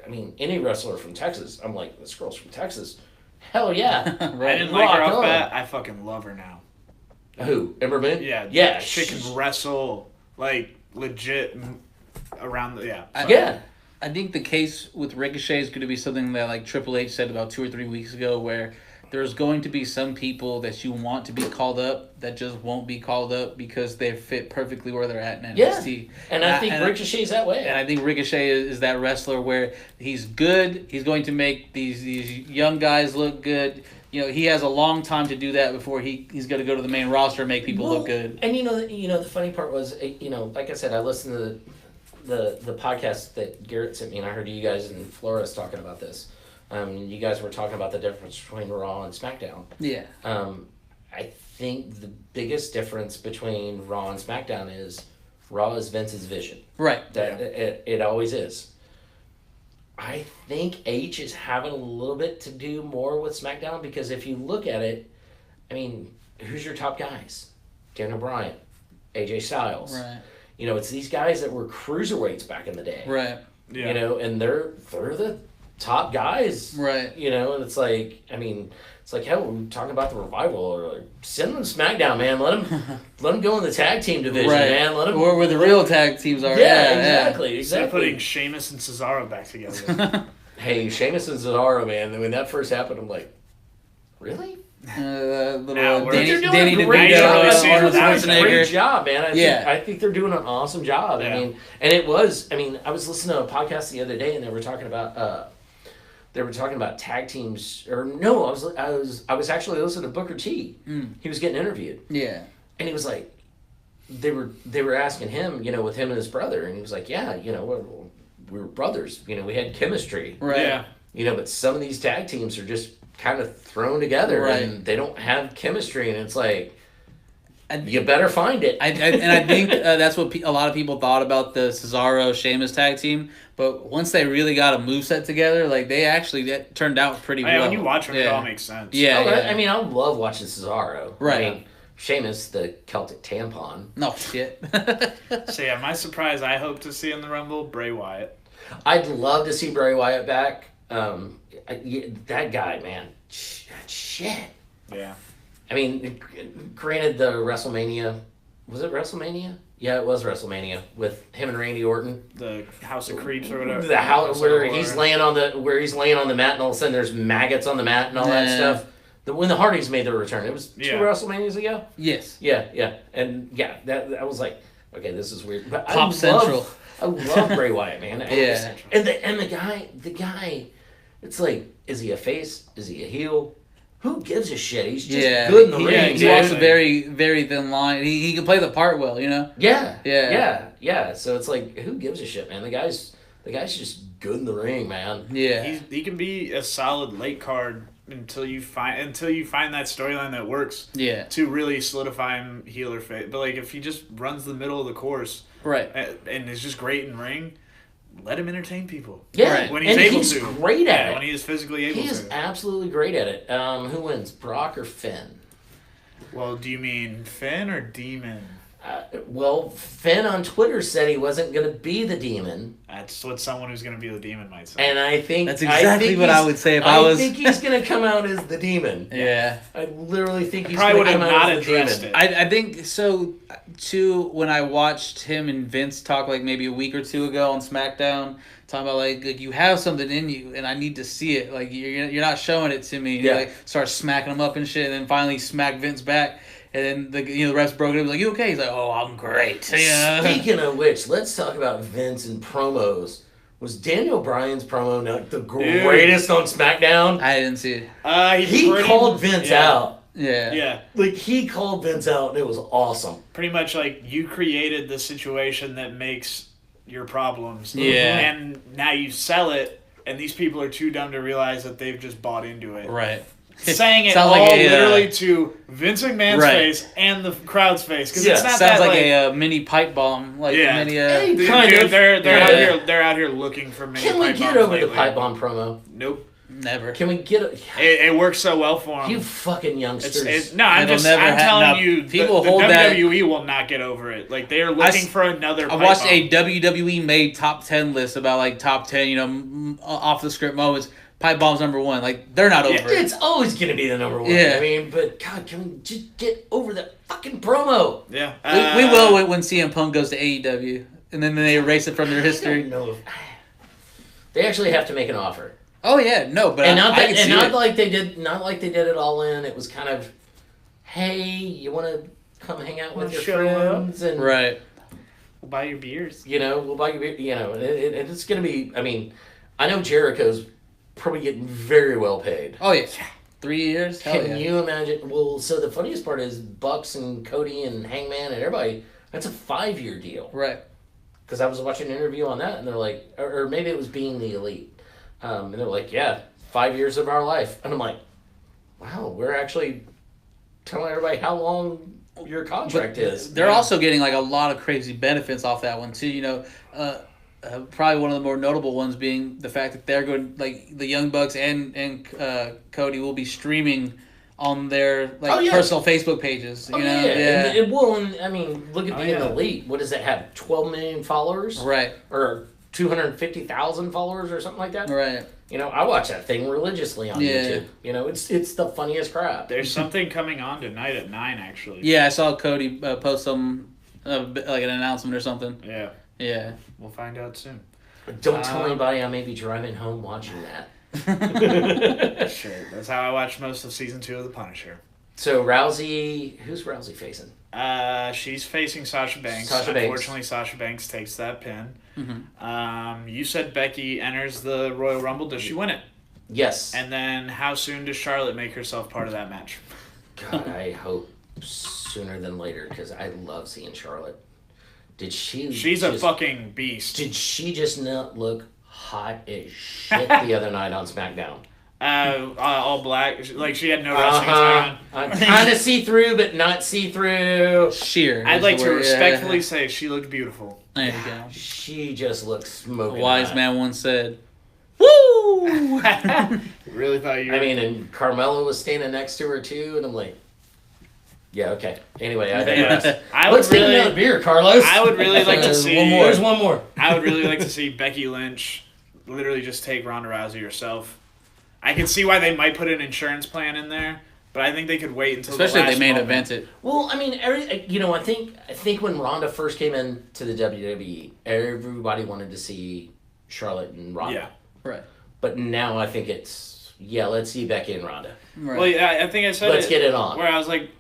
I mean, any wrestler from Texas, I'm like, this girl's from Texas. Hell yeah. I didn't like her Rock off on. bat. I fucking love her now. Who? Ember Moon? Yeah. Yeah. She can wrestle, like, legit around the... Yeah. Yeah. I think the case with Ricochet is going to be something that like Triple H said about 2 or 3 weeks ago, where there's going to be some people that you want to be called up that just won't be called up because they fit perfectly where they're at in NXT. And I think Ricochet's that way. And I think Ricochet is that wrestler where he's good. He's going to make these young guys look good. He has a long time to do that before he's going to go to the main roster and make people look good. And the funny part was, like I said, I listened to the podcast that Garrett sent me, and I heard you guys in Flores talking about this. You guys were talking about the difference between Raw and SmackDown. Yeah. I think the biggest difference between Raw and SmackDown is Raw is Vince's vision. Right. It always is. I think H is having a little bit to do more with SmackDown because if you look at it, I mean, who's your top guys? Daniel Bryan, AJ Styles. Right. It's these guys that were cruiserweights back in the day. Right. Yeah. And they're the top guys. Right. And it's like, hell, we're talking about the Revival, or like, send them to SmackDown, man. Let them go in the tag team division, man. Let them where the real tag teams are. Yeah, exactly. Instead of putting Sheamus and Cesaro back together. Hey, Sheamus and Cesaro, man. When that first happened, I'm like, really? Danny DeVito, Arnold great job, man. I think they're doing an awesome job. Yeah. I was listening to a podcast the other day, and they were talking about tag teams, or no, I was actually listening to Booker T. He was getting interviewed. Yeah. And he was like, they were asking him, with him and his brother, and he was like, yeah, we were brothers, we had chemistry. Right. Yeah. But some of these tag teams are just kind of thrown together, and they don't have chemistry, and it's like, you better find it. I think that's what a lot of people thought about the Cesaro-Sheamus tag team. But once they really got a moveset together, like that turned out pretty well. When you watch them, it all makes sense. Yeah, I love watching Cesaro. Right. Sheamus, the Celtic tampon. No shit. So yeah, my surprise I hope to see in the Rumble, Bray Wyatt. I'd love to see Bray Wyatt back. That guy, man. Shit. Yeah. Granted, the WrestleMania, was it WrestleMania? Yeah, it was WrestleMania with him and Randy Orton. The House of Creeps or whatever. The house where he's laying on the mat, and all of a sudden there's maggots on the mat and all that stuff. When the Hardys made their return, it was 2 WrestleManias ago. Yes. Yeah, and that I was like, okay, this is weird. But Pop Central. I love Bray Wyatt, man. Yeah. And the guy, it's like, is he a face? Is he a heel? Who gives a shit? He's just good in the ring. He walks a very, very thin line. He can play the part well, Yeah. So it's like, who gives a shit, man? The guy's just good in the ring, man. Yeah. He can be a solid late card until you find that storyline that works. Yeah. To really solidify him heel or face. But like if he just runs the middle of the course, right, and is just great in ring, let him entertain people. Yeah, right. When he's great at it. When he is physically able to. He is absolutely great at it. Who wins, Brock or Finn? Well, do you mean Finn or Demon? Well, Finn on Twitter said he wasn't going to be the Demon. That's what someone who's going to be the Demon might say. And I think that's exactly what I would say if I was. I think he's going to come out as the Demon. Yeah. I literally think he's going to come out as the Demon. I think so, too, when I watched him and Vince talk like maybe a week or two ago on SmackDown, talking about like you have something in you and I need to see it. Like you're not showing it to me. And you like start smacking him up and shit, and then finally smack Vince back. And then the refs broke it. He was like, "You okay?" He's like, "Oh, I'm great." Yeah. Speaking of which, let's talk about Vince and promos. Was Daniel Bryan's promo not the greatest on SmackDown? I didn't see it. He called Vince out. Yeah. Like he called Vince out, and it was awesome. Pretty much like you created the situation that makes your problems. Yeah. And now you sell it, and these people are too dumb to realize that they've just bought into it. Right. Saying it all literally to Vince McMahon's face and the crowd's face, because it's not sounds that like a mini pipe bomb, like a mini. They're out here looking for mini. Can we get over the pipe bomb promo? Nope, never. Can we get it? It works so well for them. You fucking youngsters. I'm telling you, people the hold that. WWE will not get over it. Like they are looking for another. I watched a WWE made top 10 list about like top 10, off the script moments. Pipe bomb's number one. Like, they're not over it. It's always going to be the number one. Yeah. I mean, but God, can we just get over the fucking promo? Yeah. We will when CM Punk goes to AEW. And then they erase it from their history. I don't know. They actually have to make an offer. Oh yeah, no, but And not like they did it all in. It was kind of, hey, you want to come hang out with your friends and right. We'll buy your beers. We'll buy you beer. And it's gonna be. I mean, I know Jericho's probably getting very well paid. Oh yeah, 3 years. Can you imagine? Well, so the funniest part is Bucks and Cody and Hangman and everybody. That's a 5-year deal. Right. Because I was watching an interview on that, and they're like, or maybe it was Being the Elite, and they're like, yeah, 5 years of our life, and I'm like, wow, we're actually telling everybody how long your contract is. They're also getting like a lot of crazy benefits off that one too. Probably one of the more notable ones being the fact that they're going, like, the Young Bucks and Cody will be streaming on their personal Facebook pages. You know? Yeah. And I mean, look at Being Elite. What does that have? 12 million followers, right? Or 250,000 followers, or something like that, right? I watch that thing religiously on YouTube. It's the funniest crap. There's something coming on tonight at 9, actually. Yeah, I saw Cody post some like an announcement or something. Yeah. Yeah. We'll find out soon. Don't tell anybody I may be driving home watching that. Sure. That's how I watched most of season 2 of The Punisher. So Rousey, who's Rousey facing? She's facing Sasha Banks. Unfortunately, Sasha Banks takes that pin. Mm-hmm. You said Becky enters the Royal Rumble. Does she win it? Yes. And then how soon does Charlotte make herself part of that match? God, I hope sooner than later, because I love seeing Charlotte. She's a fucking beast. Did she just not look hot as shit the other night on SmackDown? All black. Like, she had no wrestling attire on. Kind of see-through, but not see-through. Sheer. I'd like to respectfully say she looked beautiful. There you go. She just looks smoking A wise hot. man once said, "Woo!" Really thought you were... I mean, and Carmella was standing next to her, too, and I'm like, yeah, okay. Anyway, I think let's take another beer, Carlos. I would really like to see... One more. There's one more. I would really like to see Becky Lynch literally just take Ronda Rousey herself. I can see why they might put an insurance plan in there, but I think they could wait until especially the last if they main moment. event it. Well, I mean, I think when Ronda first came into the WWE, everybody wanted to see Charlotte and Ronda. Yeah. Right. But now I think it's, let's see Becky and Ronda. Right. Well, yeah, I think I said Let's get it on. Where I was like,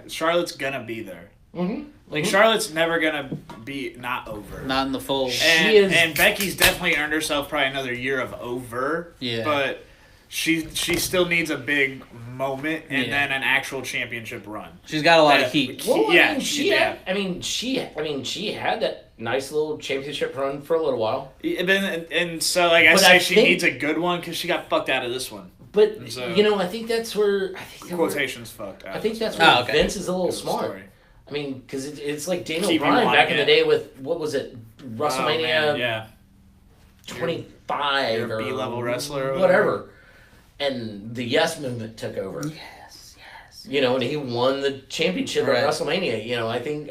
Charlotte's gonna be there. Mm-hmm. Like, Charlotte's never gonna be not over. Not in the fold. And Becky's definitely earned herself probably another year of over. Yeah. But she still needs a big moment and then an actual championship run. She's got a lot of heat. Well, she had that nice little championship run for a little while. And so, like I say, she needs a good one because she got fucked out of this one. But so, I think that's where quotations fucked out. I think that's where Vince is a little smart. Story. I mean, because it's like Daniel Bryan back in the day with what was it, WrestleMania? 25 or B-level wrestler, or whatever. And the Yes Movement took over. Yes. And he won the championship at WrestleMania. I think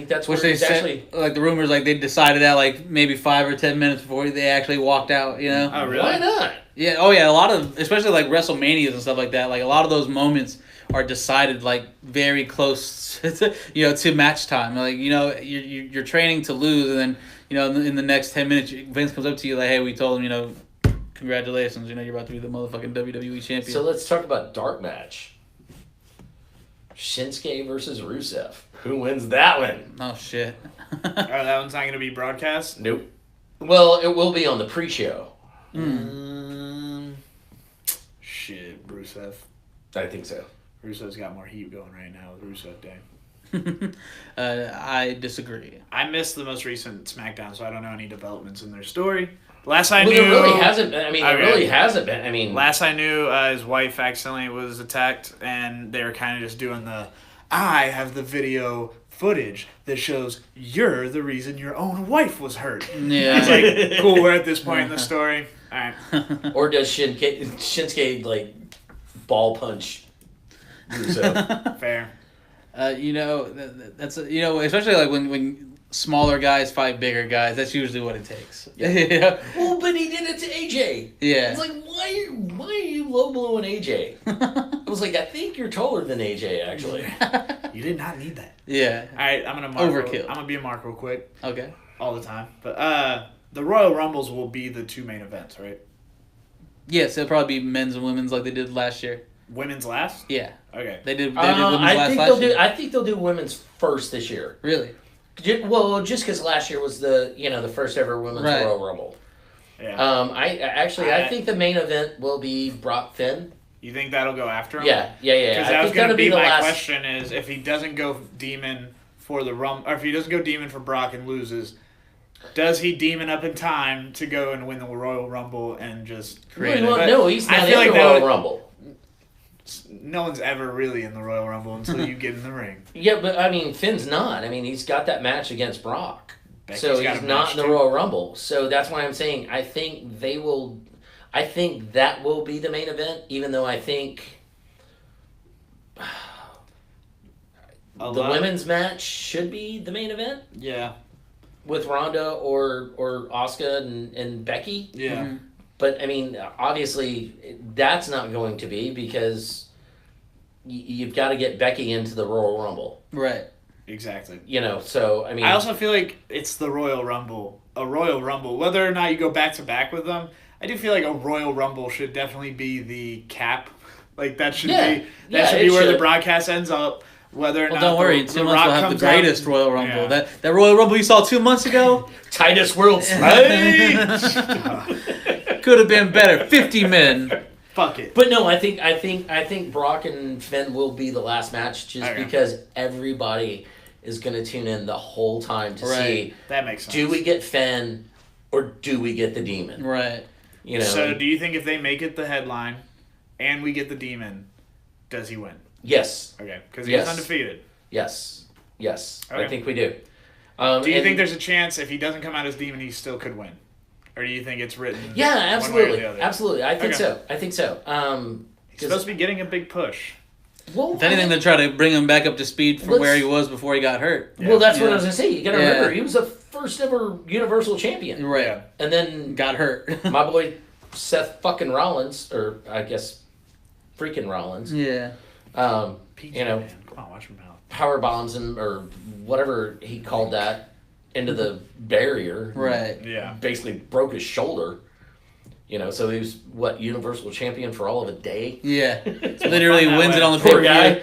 that's which where they said, like the rumors, like they decided that like maybe 5 or 10 minutes before they actually walked out. Oh, really? Why not? Yeah. Oh, yeah. A lot of, especially like WrestleManias and stuff like that. Like a lot of those moments are decided like very close to, to match time. Like you're training to lose, and then in the next 10 minutes, Vince comes up to you like, hey, we told him, congratulations, you're about to be the motherfucking WWE champion. So let's talk about dark match. Shinsuke versus Rusev. Who wins that one? Oh shit. That one's not going to be broadcast? Nope. Well, it will be on the pre-show. Shit, Rusev. I think so. Rusev's got more heat going right now with Rusev Day. I disagree. I missed the most recent SmackDown, so I don't know any developments in their story. Last I knew, there really hasn't been. I mean, really hasn't been. I mean, last I knew, his wife accidentally was attacked, and they were kind of just doing I have the video footage that shows you're the reason your own wife was hurt. Yeah. It's like, cool, we're at this point in the story. All right. Or does Shinsuke like ball punch Rusev? Fair. That's especially like when smaller guys fight bigger guys. That's usually what it takes. Yeah. Well, but he did it to AJ. Yeah. It's like, why are you low blowing AJ? I was like, I think you're taller than AJ actually. You did not need that. Yeah. All right, I'm gonna be a mark real quick. Okay. All the time, but the Royal Rumbles will be the 2 main events, right? Yes, it'll probably be men's and women's like they did last year. Women's last? Yeah. Okay. They did women's last year. I think they'll do women's first this year. Really? Well, just because last year was the first ever women's Royal Rumble. Yeah. I think the main event will be Brock Finn. You think that'll go after him? Yeah. Because that was going to be my question is if he doesn't go Demon for the Rumble, or if he doesn't go Demon for Brock and loses, does he Demon up in time to go and win the Royal Rumble and just create it? No, he's not in the Royal Rumble. No one's ever really in the Royal Rumble until you get in the ring. Yeah, but I mean, Finn's not. I mean, he's got that match against Brock. Becky's so he's not in the Royal Rumble. So that's why I'm saying I think that will be the main event, even though I think the women's match should be the main event. Yeah. With Ronda or Asuka and Becky. Yeah. Mm-hmm. But, I mean, obviously, that's not going to be because you've got to get Becky into the Royal Rumble. Right. Exactly. So, I mean... I also feel like it's the Royal Rumble. A Royal Rumble. Whether or not you go back-to-back with them, I do feel like a Royal Rumble should definitely be the cap. Like, that should be where the broadcast ends up. Whether or not don't worry, 2 months we'll have the greatest Royal Rumble. Yeah. That Royal Rumble you saw 2 months ago? Titus World Stage! Could have been better. 50 men. Fuck it. But no, I think Brock and Finn will be the last match just because everybody is going to tune in the whole time to see. That makes sense. Do we get Finn or do we get the Demon? Right. So do you think if they make it the headline and we get the Demon, does he win? Yes. Okay, because he's undefeated. Yes. Okay. I think we do. Do you think there's a chance if he doesn't come out as Demon, he still could win? Or do you think it's written? Yeah, absolutely. Absolutely. I think so. He's supposed to be getting a big push. Well, if anything, they're trying to bring him back up to speed from where he was before he got hurt. Yeah. Well, that's what I was going to say. You got to remember, he was a first ever Universal Champion. Right. Yeah. And then... got hurt. My boy Seth fucking Rollins, or I guess freaking Rollins. Yeah. Man. Come on, watch your mouth. Power bombs him, or whatever he called that, into the barrier. Right. Yeah. Basically broke his shoulder. So he was, Universal Champion for all of a day? Yeah. Literally wins it on the poor guy.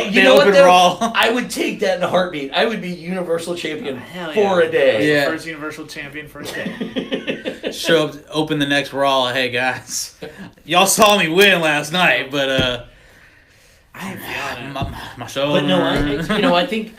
You know what, though? Raw. I would take that in a heartbeat. I would be Universal Champion for a day. Yeah. First Universal Champion for a day. Show up, open the next Raw. Hey, guys. Y'all saw me win last night, but, my shoulder. But no, I think...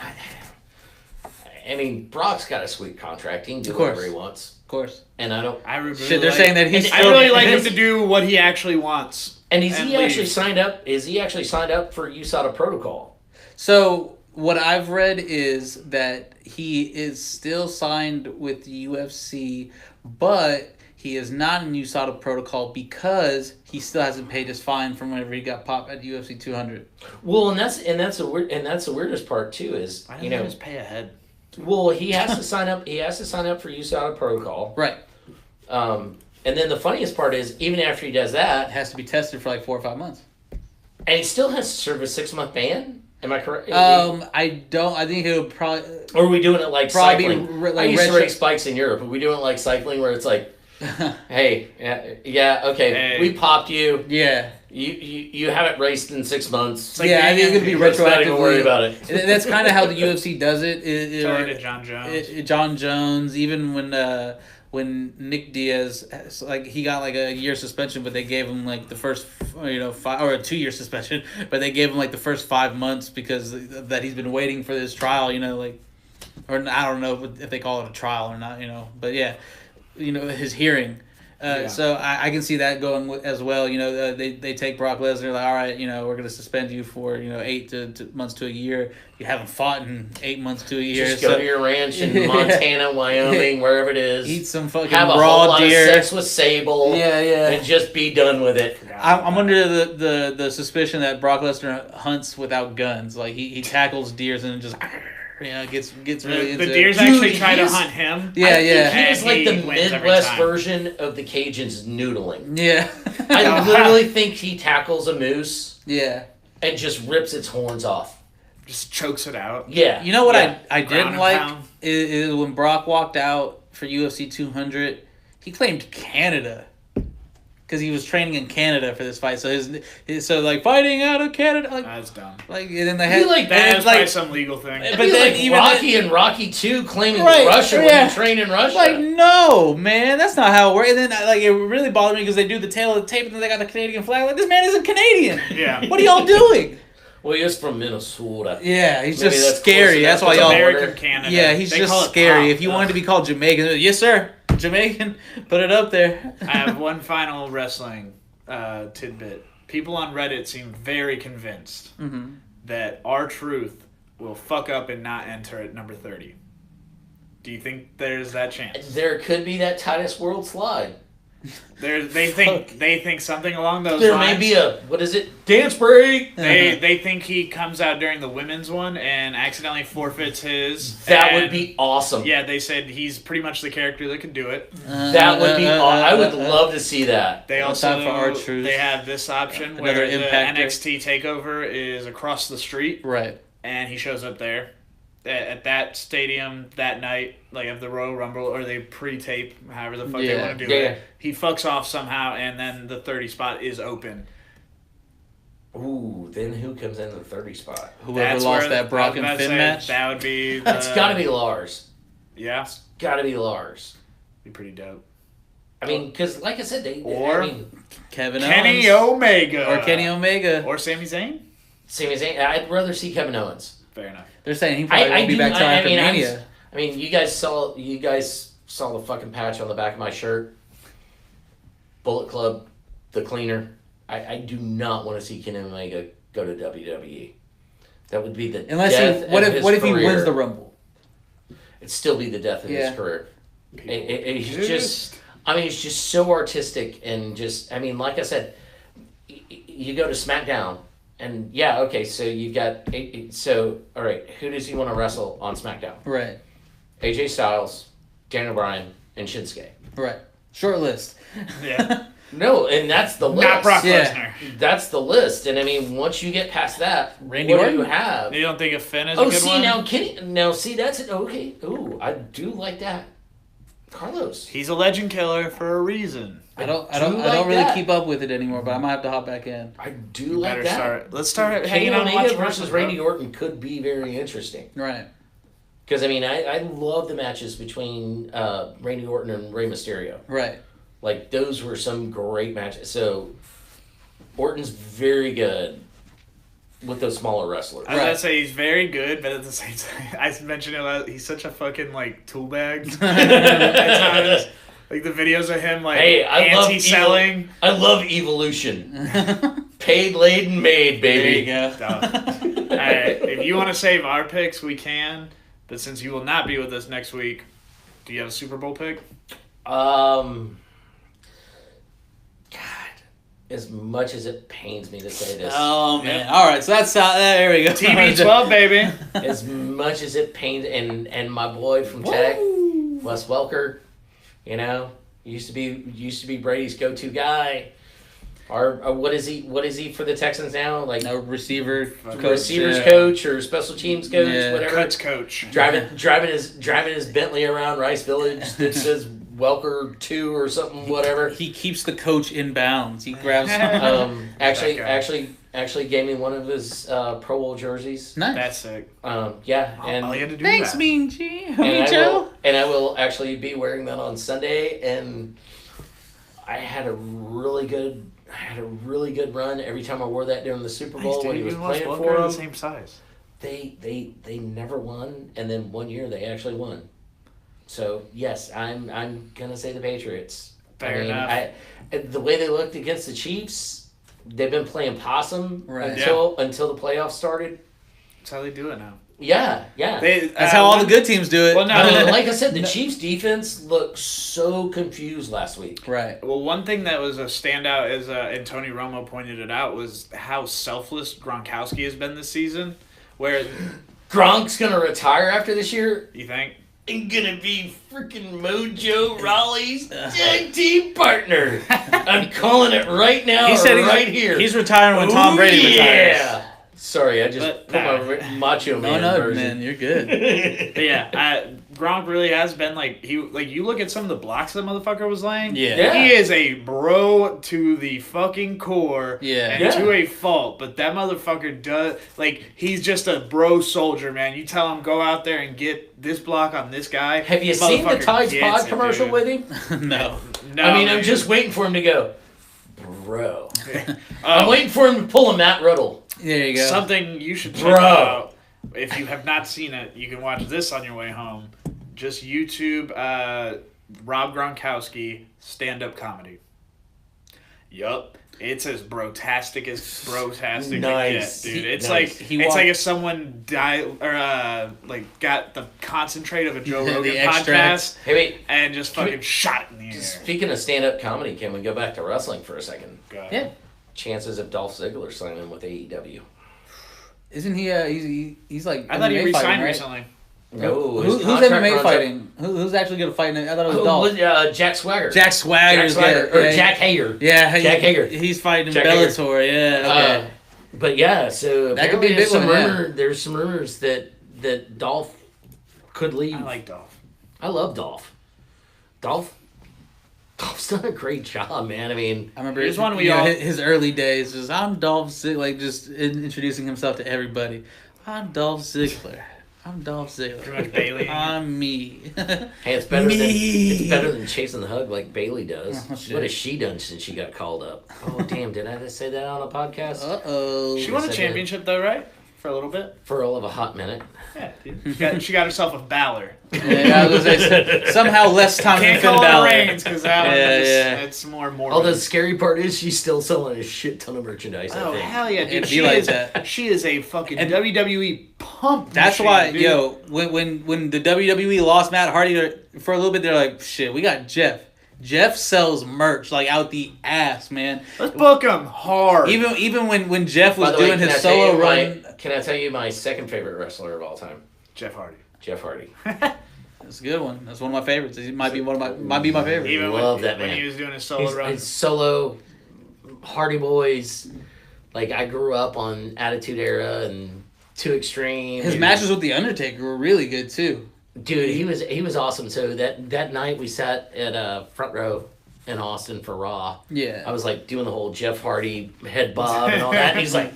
I mean, Brock's got a sweet contract. He can do whatever he wants. Of course. And I don't... they're saying that he's... I really like him to do what he actually wants. And is he actually signed up? Is he actually signed up for USADA protocol? So, what I've read is that he is still signed with the UFC, but he is not in USADA protocol because he still hasn't paid his fine from whenever he got popped at UFC 200. Well, and that's the weirdest part too is why don't just pay ahead? Well, he has to sign up. He has to sign up for USADA protocol. Right. And then the funniest part is, even after he does that, it has to be tested for like 4 or 5 months. And he still has to serve a 6-month ban. Am I correct? I don't. I think he'll probably. Or are we doing it like cycling? I used to race bikes in Europe. Are we doing it like cycling, where it's like, hey, okay, we popped you. Yeah. You haven't raced in 6 months. I think it could be retroactively. Not even worry about it. That's kind of how the UFC does it. Sorry to John Jones. John Jones, even when Nick Diaz, he got like a year suspension, but they gave him like the first 5, or a 2-year suspension, but they gave him like the first 5 months because that he's been waiting for this trial, or I don't know if they call it a trial or not, but yeah, his hearing. So I can see that going as well. They take Brock Lesnar, like, all right, we're going to suspend you for 8 months to a year. You haven't fought in 8 months to a year. Just go to your ranch in Montana, Wyoming, wherever it is. Eat some fucking have raw a whole lot deer. Of sex with Sable. Yeah. And just be done with it. I'm under the suspicion that Brock Lesnar hunts without guns. Like he tackles deers and just. Gets really into the deers actually try to hunt him. Yeah. He is like the Midwest version of the Cajuns noodling. Yeah. I literally think he tackles a moose. Yeah. And just rips its horns off. Just chokes it out. Yeah. You know what I didn't like is when Brock walked out for UFC 200, he claimed Canada. Because he was training in Canada for this fight, so his like fighting out of Canada, like That's dumb. like and then they had like That's like probably some legal thing. But But then like even Rocky and Rocky 2 claiming Right, Russia when yeah. you train in Russia. like no man, that's not how it works. And then like it really bothered me because they do the tail of the tape and then they got the Canadian flag. Like this man isn't Canadian. Yeah. What are y'all doing? Well, he is from Minnesota. Yeah, he's Maybe just that's scary. close That's enough. why It's y'all. American Canada. Yeah, he's They call just it scary. pop. If you wanted to be called Jamaican, yes sir, Jamaican, put it up there. I have one final wrestling tidbit. People on Reddit seem very convinced that R-Truth will fuck up and not enter at number 30. Do you think there's that chance? There could be that Titus World slide. They think something along those There lines. may be a, what is it, dance break. They think he comes out during the women's one and accidentally forfeits his. That and would be awesome. Yeah, they said he's pretty much the character that could do it. That would be awesome. I would love to see that. They One also time for R-Truth. they have this option Another where the impactor. NXT takeover is across the street, Right. and he shows up there at that stadium that night, like of the Royal Rumble, or they pre-tape, however the fuck they Yeah. want to do Yeah. it. He fucks off somehow, and then the 30 spot is open. Ooh, then who comes in the 30 spot? Whoever That's lost where- that Brock I was and about to Finn say, match. That would be. It's got to be Lars. Yeah, Got to be Lars. be pretty dope. I mean, because like I said, Or- I mean, Kevin Kenny Owens. Omega Or Kenny Omega. or Sami Zayn. Sami Zayn. I'd rather see Kevin Owens. Fair enough. They're saying he probably won't be back till after Mania. I mean, you guys saw the fucking patch on the back of my shirt. Bullet Club, the cleaner. I do not want to see Kenny Omega go to WWE. That would be the Unless death he, what of if his what if he career. wins the Rumble? It'd still be the death of Yeah. his career. He's Just- just. I mean, he's just so artistic and just. I mean, like I said, you go to SmackDown. And yeah, okay, so you got all right, who does he want to wrestle on SmackDown? Right. AJ Styles, Daniel Bryan, and Shinsuke. Right. Short list. Yeah. No, and that's the list. Not Brock Yeah. Lesnar. That's the list. And I mean, once you get past that, Randy what Orton? do you have? You don't think a Finn is a Oh, good see one? now, Kenny. Now, see that's it. Okay. Ooh, I do like that. Carlos. He's a legend killer for a reason. I don't like really that. keep up with it anymore, but I might have to hop back in. I do You like better that. start. Let's start Kenny hanging out and Omega watching versus wrestling, Randy bro. Orton could be very interesting. Right. Because I mean, I love the matches between Randy Orton and Rey Mysterio. Right. Like those were some great matches. So Orton's very good with those smaller wrestlers. I was gonna say he's very good, but at the same time, I mentioned it last, he's such a fucking like tool bag. At times, like the videos of him like Hey, I love anti-selling. I love evolution. Paid, laid, and made, baby. There you go. Duh. Alright, if you want to save our picks, we can. But since you will not be with us next week, do you have a Super Bowl pick? God, as much as it pains me to say this, Oh man! All right, so that's there we go. TB12, baby. as much as it pains, and my boy from Tech, Wes Welker, you know, used to be Brady's go-to guy. Or what is he for the Texans now? Like No receiver, receivers yeah. coach or special teams coach, Yeah. whatever. Cuts coach. Driving his Bentley around Rice Village that says Welker 2 or something, whatever. He keeps the coach in bounds. He grabs. Actually gave me one of his Pro Bowl jerseys. Nice. That's sick. Yeah, and All you had to do Thanks, that. Mean G. and I will actually be wearing that on Sunday. And I had a really good run every time I wore that during the Super Bowl when he was playing for the them. same size. They never won, and then one year they actually won. So yes, I'm gonna say the Patriots. Fair enough. The way they looked against the Chiefs, they've been playing possum Right. until the playoffs started. That's how they do it now. Yeah. That's how all the good teams do it. Well, no. Like I said, the Chiefs defense looked so confused last week. Right. Well, one thing that was a standout, as and Tony Romo pointed it out, was how selfless Gronkowski has been this season. Where Gronk's gonna retire after this year. you think? And gonna be freaking Mojo Rawley's tag team partner. I'm calling it right now. He said here. he's retiring when Tom Brady retires. Sorry, I just But, put my Macho Man No, version. man, you're good. But yeah, Gronk really has been you look at some of the blocks the motherfucker was laying. Yeah. He is a bro to the fucking core. Yeah. And to a fault. But that motherfucker does he's just a bro soldier, man. You tell him go out there and get this block on this guy. Have you seen the Tides Pod commercial with him? No. I mean, I'm just waiting for him to go, bro. I'm waiting for him to pull a Matt Riddle. There you go. Something you should check out. If you have not seen it, you can watch this on your way home. Just YouTube Rob Gronkowski stand-up comedy. Yup. It's as brotastic as brotastic nice. can get, dude. It's Nice. like if someone died or got the concentrate of a Joe Rogan podcast extract. Hey, wait. and just fucking shot it in the air. Speaking of stand-up comedy, can we go back to wrestling for a second? Go ahead. Yeah. Chances of Dolph Ziggler signing with AEW. Isn't he? He's like. I thought he MMA re-signed fighting, right? recently. No, Who's MMA fighting? Who's actually going to fight? I thought it was Dolph. Jack Swagger. Jack Swagger. Or Jack Hager. Yeah, Jack Hager. He's fighting Jack Bellator. Yeah. Okay. But yeah, so That could be a big one, there's some rumors that Dolph could leave. I like Dolph. I love Dolph. Dolph's done a great job, man. I mean, I remember Here's one we all- his early days. Just I'm Dolph Ziggler, just introducing himself to everybody. I'm Dolph Ziggler. I'm Dolph Ziggler. Pretty much Bailey. I'm me. hey, it's better than chasing the hug like Bailey does. Oh, shit. What has she done since she got called up? Oh, damn! Did I just say that on a podcast? Uh-oh. She won a Yes, I championship though, right? For a little bit. For all of a hot minute. Yeah, dude. She got herself a Balor. Yeah, I was gonna say, somehow less time Can't than Finn call her Balor. Reigns because that one Yeah. it's more morbid. Although the scary part is she's still selling a shit ton of merchandise. I Oh think. hell yeah, dude! It'd be like is, that. She is a fucking And WWE pump. That's machine, why, dude. yo, when the WWE lost Matt Hardy for a little bit, they're like, shit, we got Jeff. Jeff sells merch like out the ass, man. Let's book him hard. Even when Jeff was By the way, doing can his I tell you solo run, Can I tell you my second favorite wrestler of all time? Jeff Hardy. Jeff Hardy. that's a good one. That's one of my favorites. He might be my favorite. Even Love when, that when man. he was doing his solo run. His solo Hardy Boys. Like I grew up on Attitude Era and Too Extreme. His matches with the Undertaker were really good too. Dude, he was awesome. So that night we sat at front row in Austin for Raw. Yeah. I was like doing the whole Jeff Hardy head bob and all that. And he's like,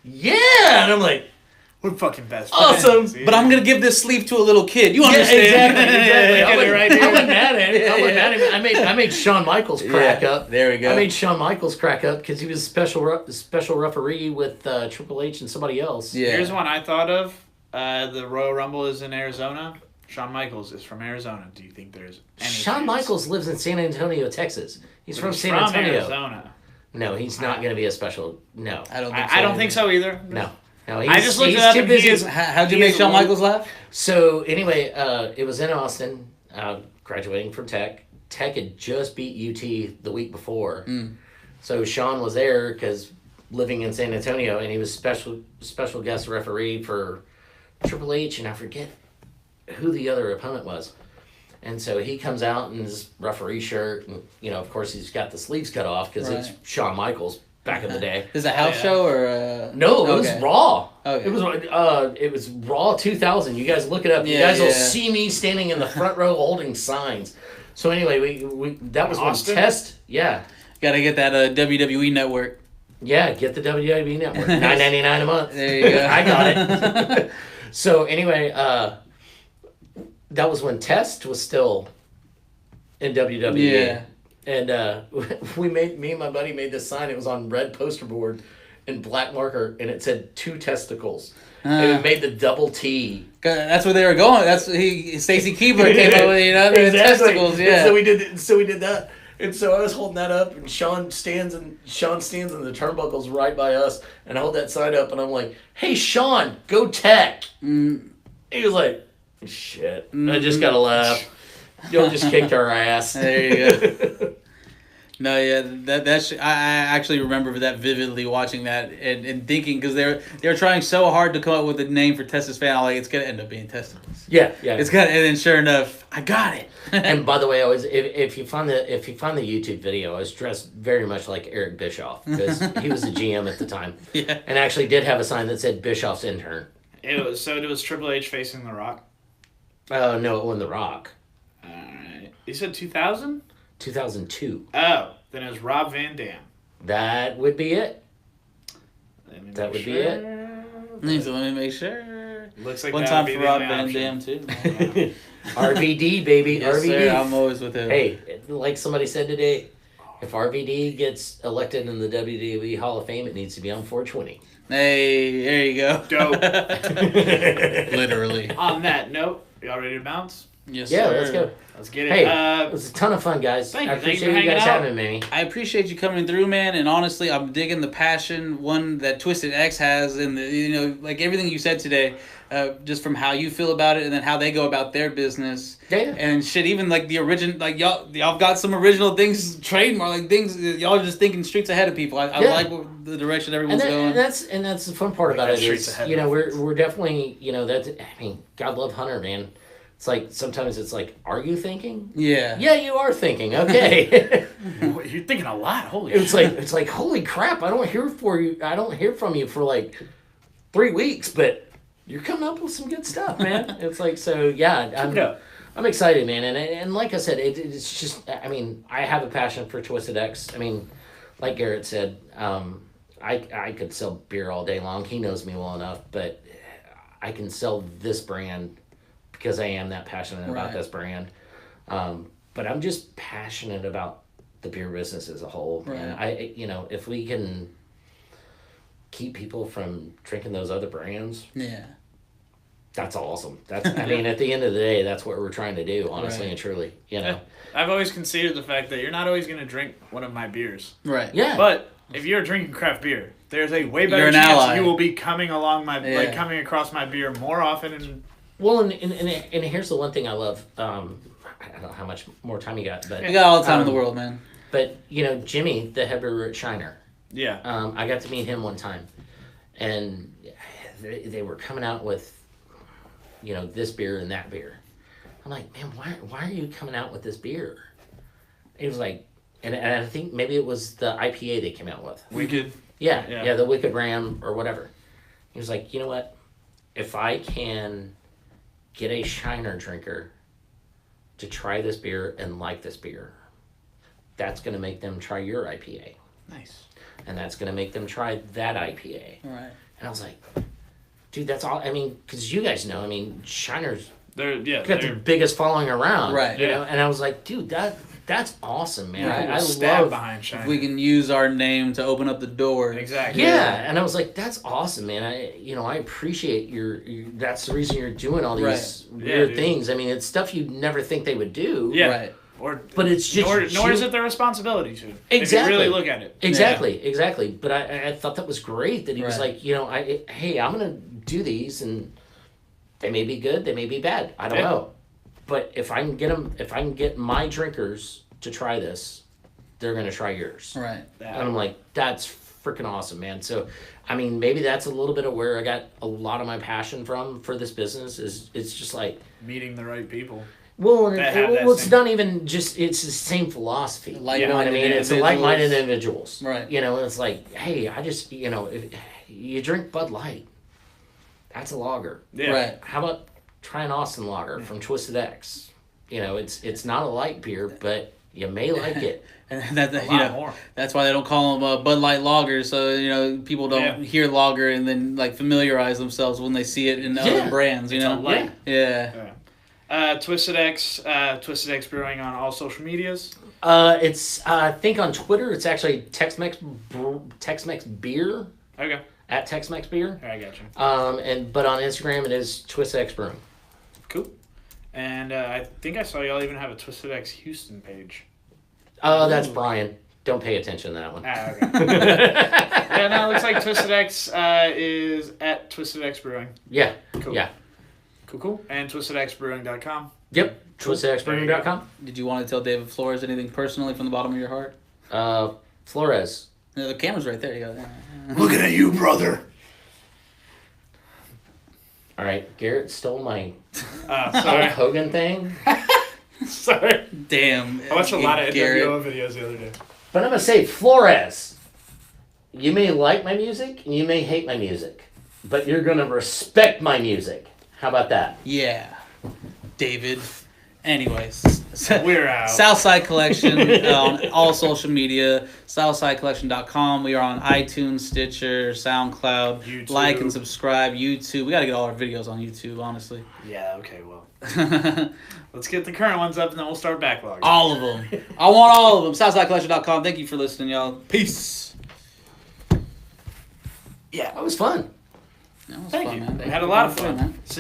yeah, and I'm like, We're fucking best Awesome. friends. But I'm gonna give this sleeve to a little kid. You yeah, understand? exactly. I Get it wasn't right, dude. I wasn't mad at it. I wasn't mad at it. I made Shawn Michaels crack up. There we go. I made Shawn Michaels crack up because he was special referee with Triple H and somebody else. Yeah. Here's one I thought of. The Royal Rumble is in Arizona. Shawn Michaels is from Arizona. Do you think there's any Shawn chance? Michaels lives in San Antonio, Texas. He's from He's San Antonio. Arizona. No, he's not going to be a special. No, I don't think so. I don't think so either. no. I just looked he's it up too and busy. he is- How'd you He make is Shawn one- Michaels laugh? So anyway, it was in Austin. Graduating from Tech. Tech had just beat UT the week before. So Sean was there because living in San Antonio, and he was special guest referee for Triple H, and I forget who the other opponent was. And so he comes out in his referee shirt, and of course he's got the sleeves cut off because it's Right. Shawn Michaels back in the day. Is it a house yeah. show or? No, it was Okay. Raw. Okay. It was Raw 2000. You guys look it up. You Yeah, guys will yeah. see me standing in the front row holding signs. So anyway, we that was Austin? when Test. Yeah, Gotta get that WWE network. yeah. Get the WWE network. $9.99 a month. There you go. I got it. So anyway, that was when Test was still in WWE. Yeah. And me and my buddy made this sign. It was on red poster board in black marker, and it said 2 testicles. And we made the double T. That's where they were going. That's Stacy Keebler came up with the Exactly. testicles. And Yeah. so we did that. And so I was holding that up, and Sean stands in the turnbuckles right by us, and I hold that sign up, and I'm like, "Hey, Sean, go Tech." He was like, "Shit, I just gotta laugh. Y'all just kicked our ass." There you go. No, yeah, I actually remember that vividly, watching that and thinking, because they were trying so hard to come up with a name for Testa's fan. I'm like, it's gonna end up being testicles. Yeah. And then sure enough, I got it. And by the way, I was if you find the YouTube video, I was dressed very much like Eric Bischoff because he was the GM at the time. Yeah. And actually did have a sign that said Bischoff's intern. It was Triple H facing The Rock. No, it won The Rock. All right. You said 2000? 2002. Oh, then it was Rob Van Dam. That would be it. That would be it. So let me make sure. Looks like one that time would for be the Rob only Van option. Dam too. RVD, baby. Yes, RVD. sir, I'm always with him. Hey, like somebody said today, if RVD gets elected in the WWE Hall of Fame, it needs to be on 420. Hey, there you go. Dope. Literally. On that note, y'all ready to bounce? Yes, Yeah, sir. let's go. Let's get it. Hey, it was a ton of fun, guys. Thank I you. Thank you appreciate for you guys hanging out. having me. I appreciate you coming through, man. And honestly, I'm digging the passion one that Twisted X has, and like everything you said today, just from how you feel about it, and then how they go about their business. Yeah. And shit, even like the original, like y'all got some original things, trademark, like things y'all are just thinking streets ahead of people. I like the direction everyone's going. And that's the fun part about it streets is, ahead we're definitely, God love Hunter, man. It's like, sometimes it's like, are you thinking? Yeah. Yeah, you are thinking. Okay. You're thinking a lot. Holy it's shit. like, holy crap, I don't hear from you for like 3 weeks, but you're coming up with some good stuff, man. It's like, so yeah, I'm excited, man. And like I said, it's just, I have a passion for Twisted X. Like Garrett said, I could sell beer all day long. He knows me well enough, but I can sell this brand because I am that passionate about this brand. But I'm just passionate about the beer business as a whole. Right. And if we can keep people from drinking those other brands, that's awesome. That's at the end of the day, that's what we're trying to do, honestly and truly. I've always considered the fact that you're not always going to drink one of my beers. Right. Yeah. But if you're drinking craft beer, there's a way You're better an chance ally. you will be coming along coming across my beer more often. And Well, and here's the one thing I love. I don't know how much more time you got, but You got all the time in the world, man. But Jimmy, the head brewer at Shiner, yeah, I got to meet him one time, and they were coming out with, this beer and that beer. I'm like, man, why are you coming out with this beer? He was like, and I think maybe it was the IPA they came out with. Wicked. Yeah, the Wicked Ram or whatever. He was like, you know what? If I can get a Shiner drinker to try this beer and like this beer, that's going to make them try your IPA. Nice. And that's going to make them try that IPA. Right. And I was like, dude, that's all. Because you guys know, Shiner's got the biggest following around. Right. And I was like, dude, that's awesome, man. Right. I stab love behind Shiner. If we can use our name to open up the door. Exactly. Yeah, and I was like, "That's awesome, man! I appreciate your that's the reason you're doing all these weird things. It's stuff you'd never think they would do. Yeah. Right. But it's just nor is it their responsibility to. Exactly. If you really look at it. Exactly. But I thought that was great that he was like, hey, I'm gonna do these, and they may be good, they may be bad. I don't know. But if I can get my drinkers to try this, they're gonna try yours. Right. And I'm like, that's freaking awesome, man. So, maybe that's a little bit of where I got a lot of my passion for this business. It's just like meeting the right people. Well, it's not even just, it's the same philosophy. You know what I mean? It's like-minded individuals. Right. It's like, hey, I just, if you drink Bud Light, that's a lager. Yeah. Right. How about try an Austin Lager from Twisted X? It's not a light beer, but you may like it. And More. that's why they don't call them Bud Light Lager. So people don't hear lager and then familiarize themselves when they see it in other brands. It's a light. Yeah. Twisted X Brewing on all social medias. It's I think on Twitter it's actually Tex-Mex Beer. Okay. At Tex-Mex Beer. I got you. But on Instagram it is Twisted X Brewing. Cool. And I think I saw y'all even have a Twisted X Houston page. That's Brian. Don't pay attention to that one. Okay. It looks like Twisted X is at Twisted X Brewing. Yeah. Cool. Yeah. Cool. And twistedxbrewing.com. Yep. twistedxbrewing.com. Did you want to tell David Flores anything personally from the bottom of your heart? Flores. Yeah, the camera's right there. You go. Looking at you, brother. All right. Garrett stole my Sorry. Hulk Hogan thing. Sorry. Damn. I watched a lot of Garrett. NWO videos the other day. But I'm going to say, Flores, you may like my music and you may hate my music, but you're going to respect my music. How about that? Yeah. David. Anyways, We're out. Southside Collection on all social media. SouthsideCollection.com. We are on iTunes, Stitcher, SoundCloud. YouTube. Like and subscribe. YouTube. We got to get all our videos on YouTube, honestly. Yeah, okay, well. Let's get the current ones up and then we'll start backlogging. All of them. I want all of them. SouthsideCollection.com. Thank you for listening, y'all. Peace. Yeah, that was fun. That was Thank fun, you. man. We had a lot of fun. Man. See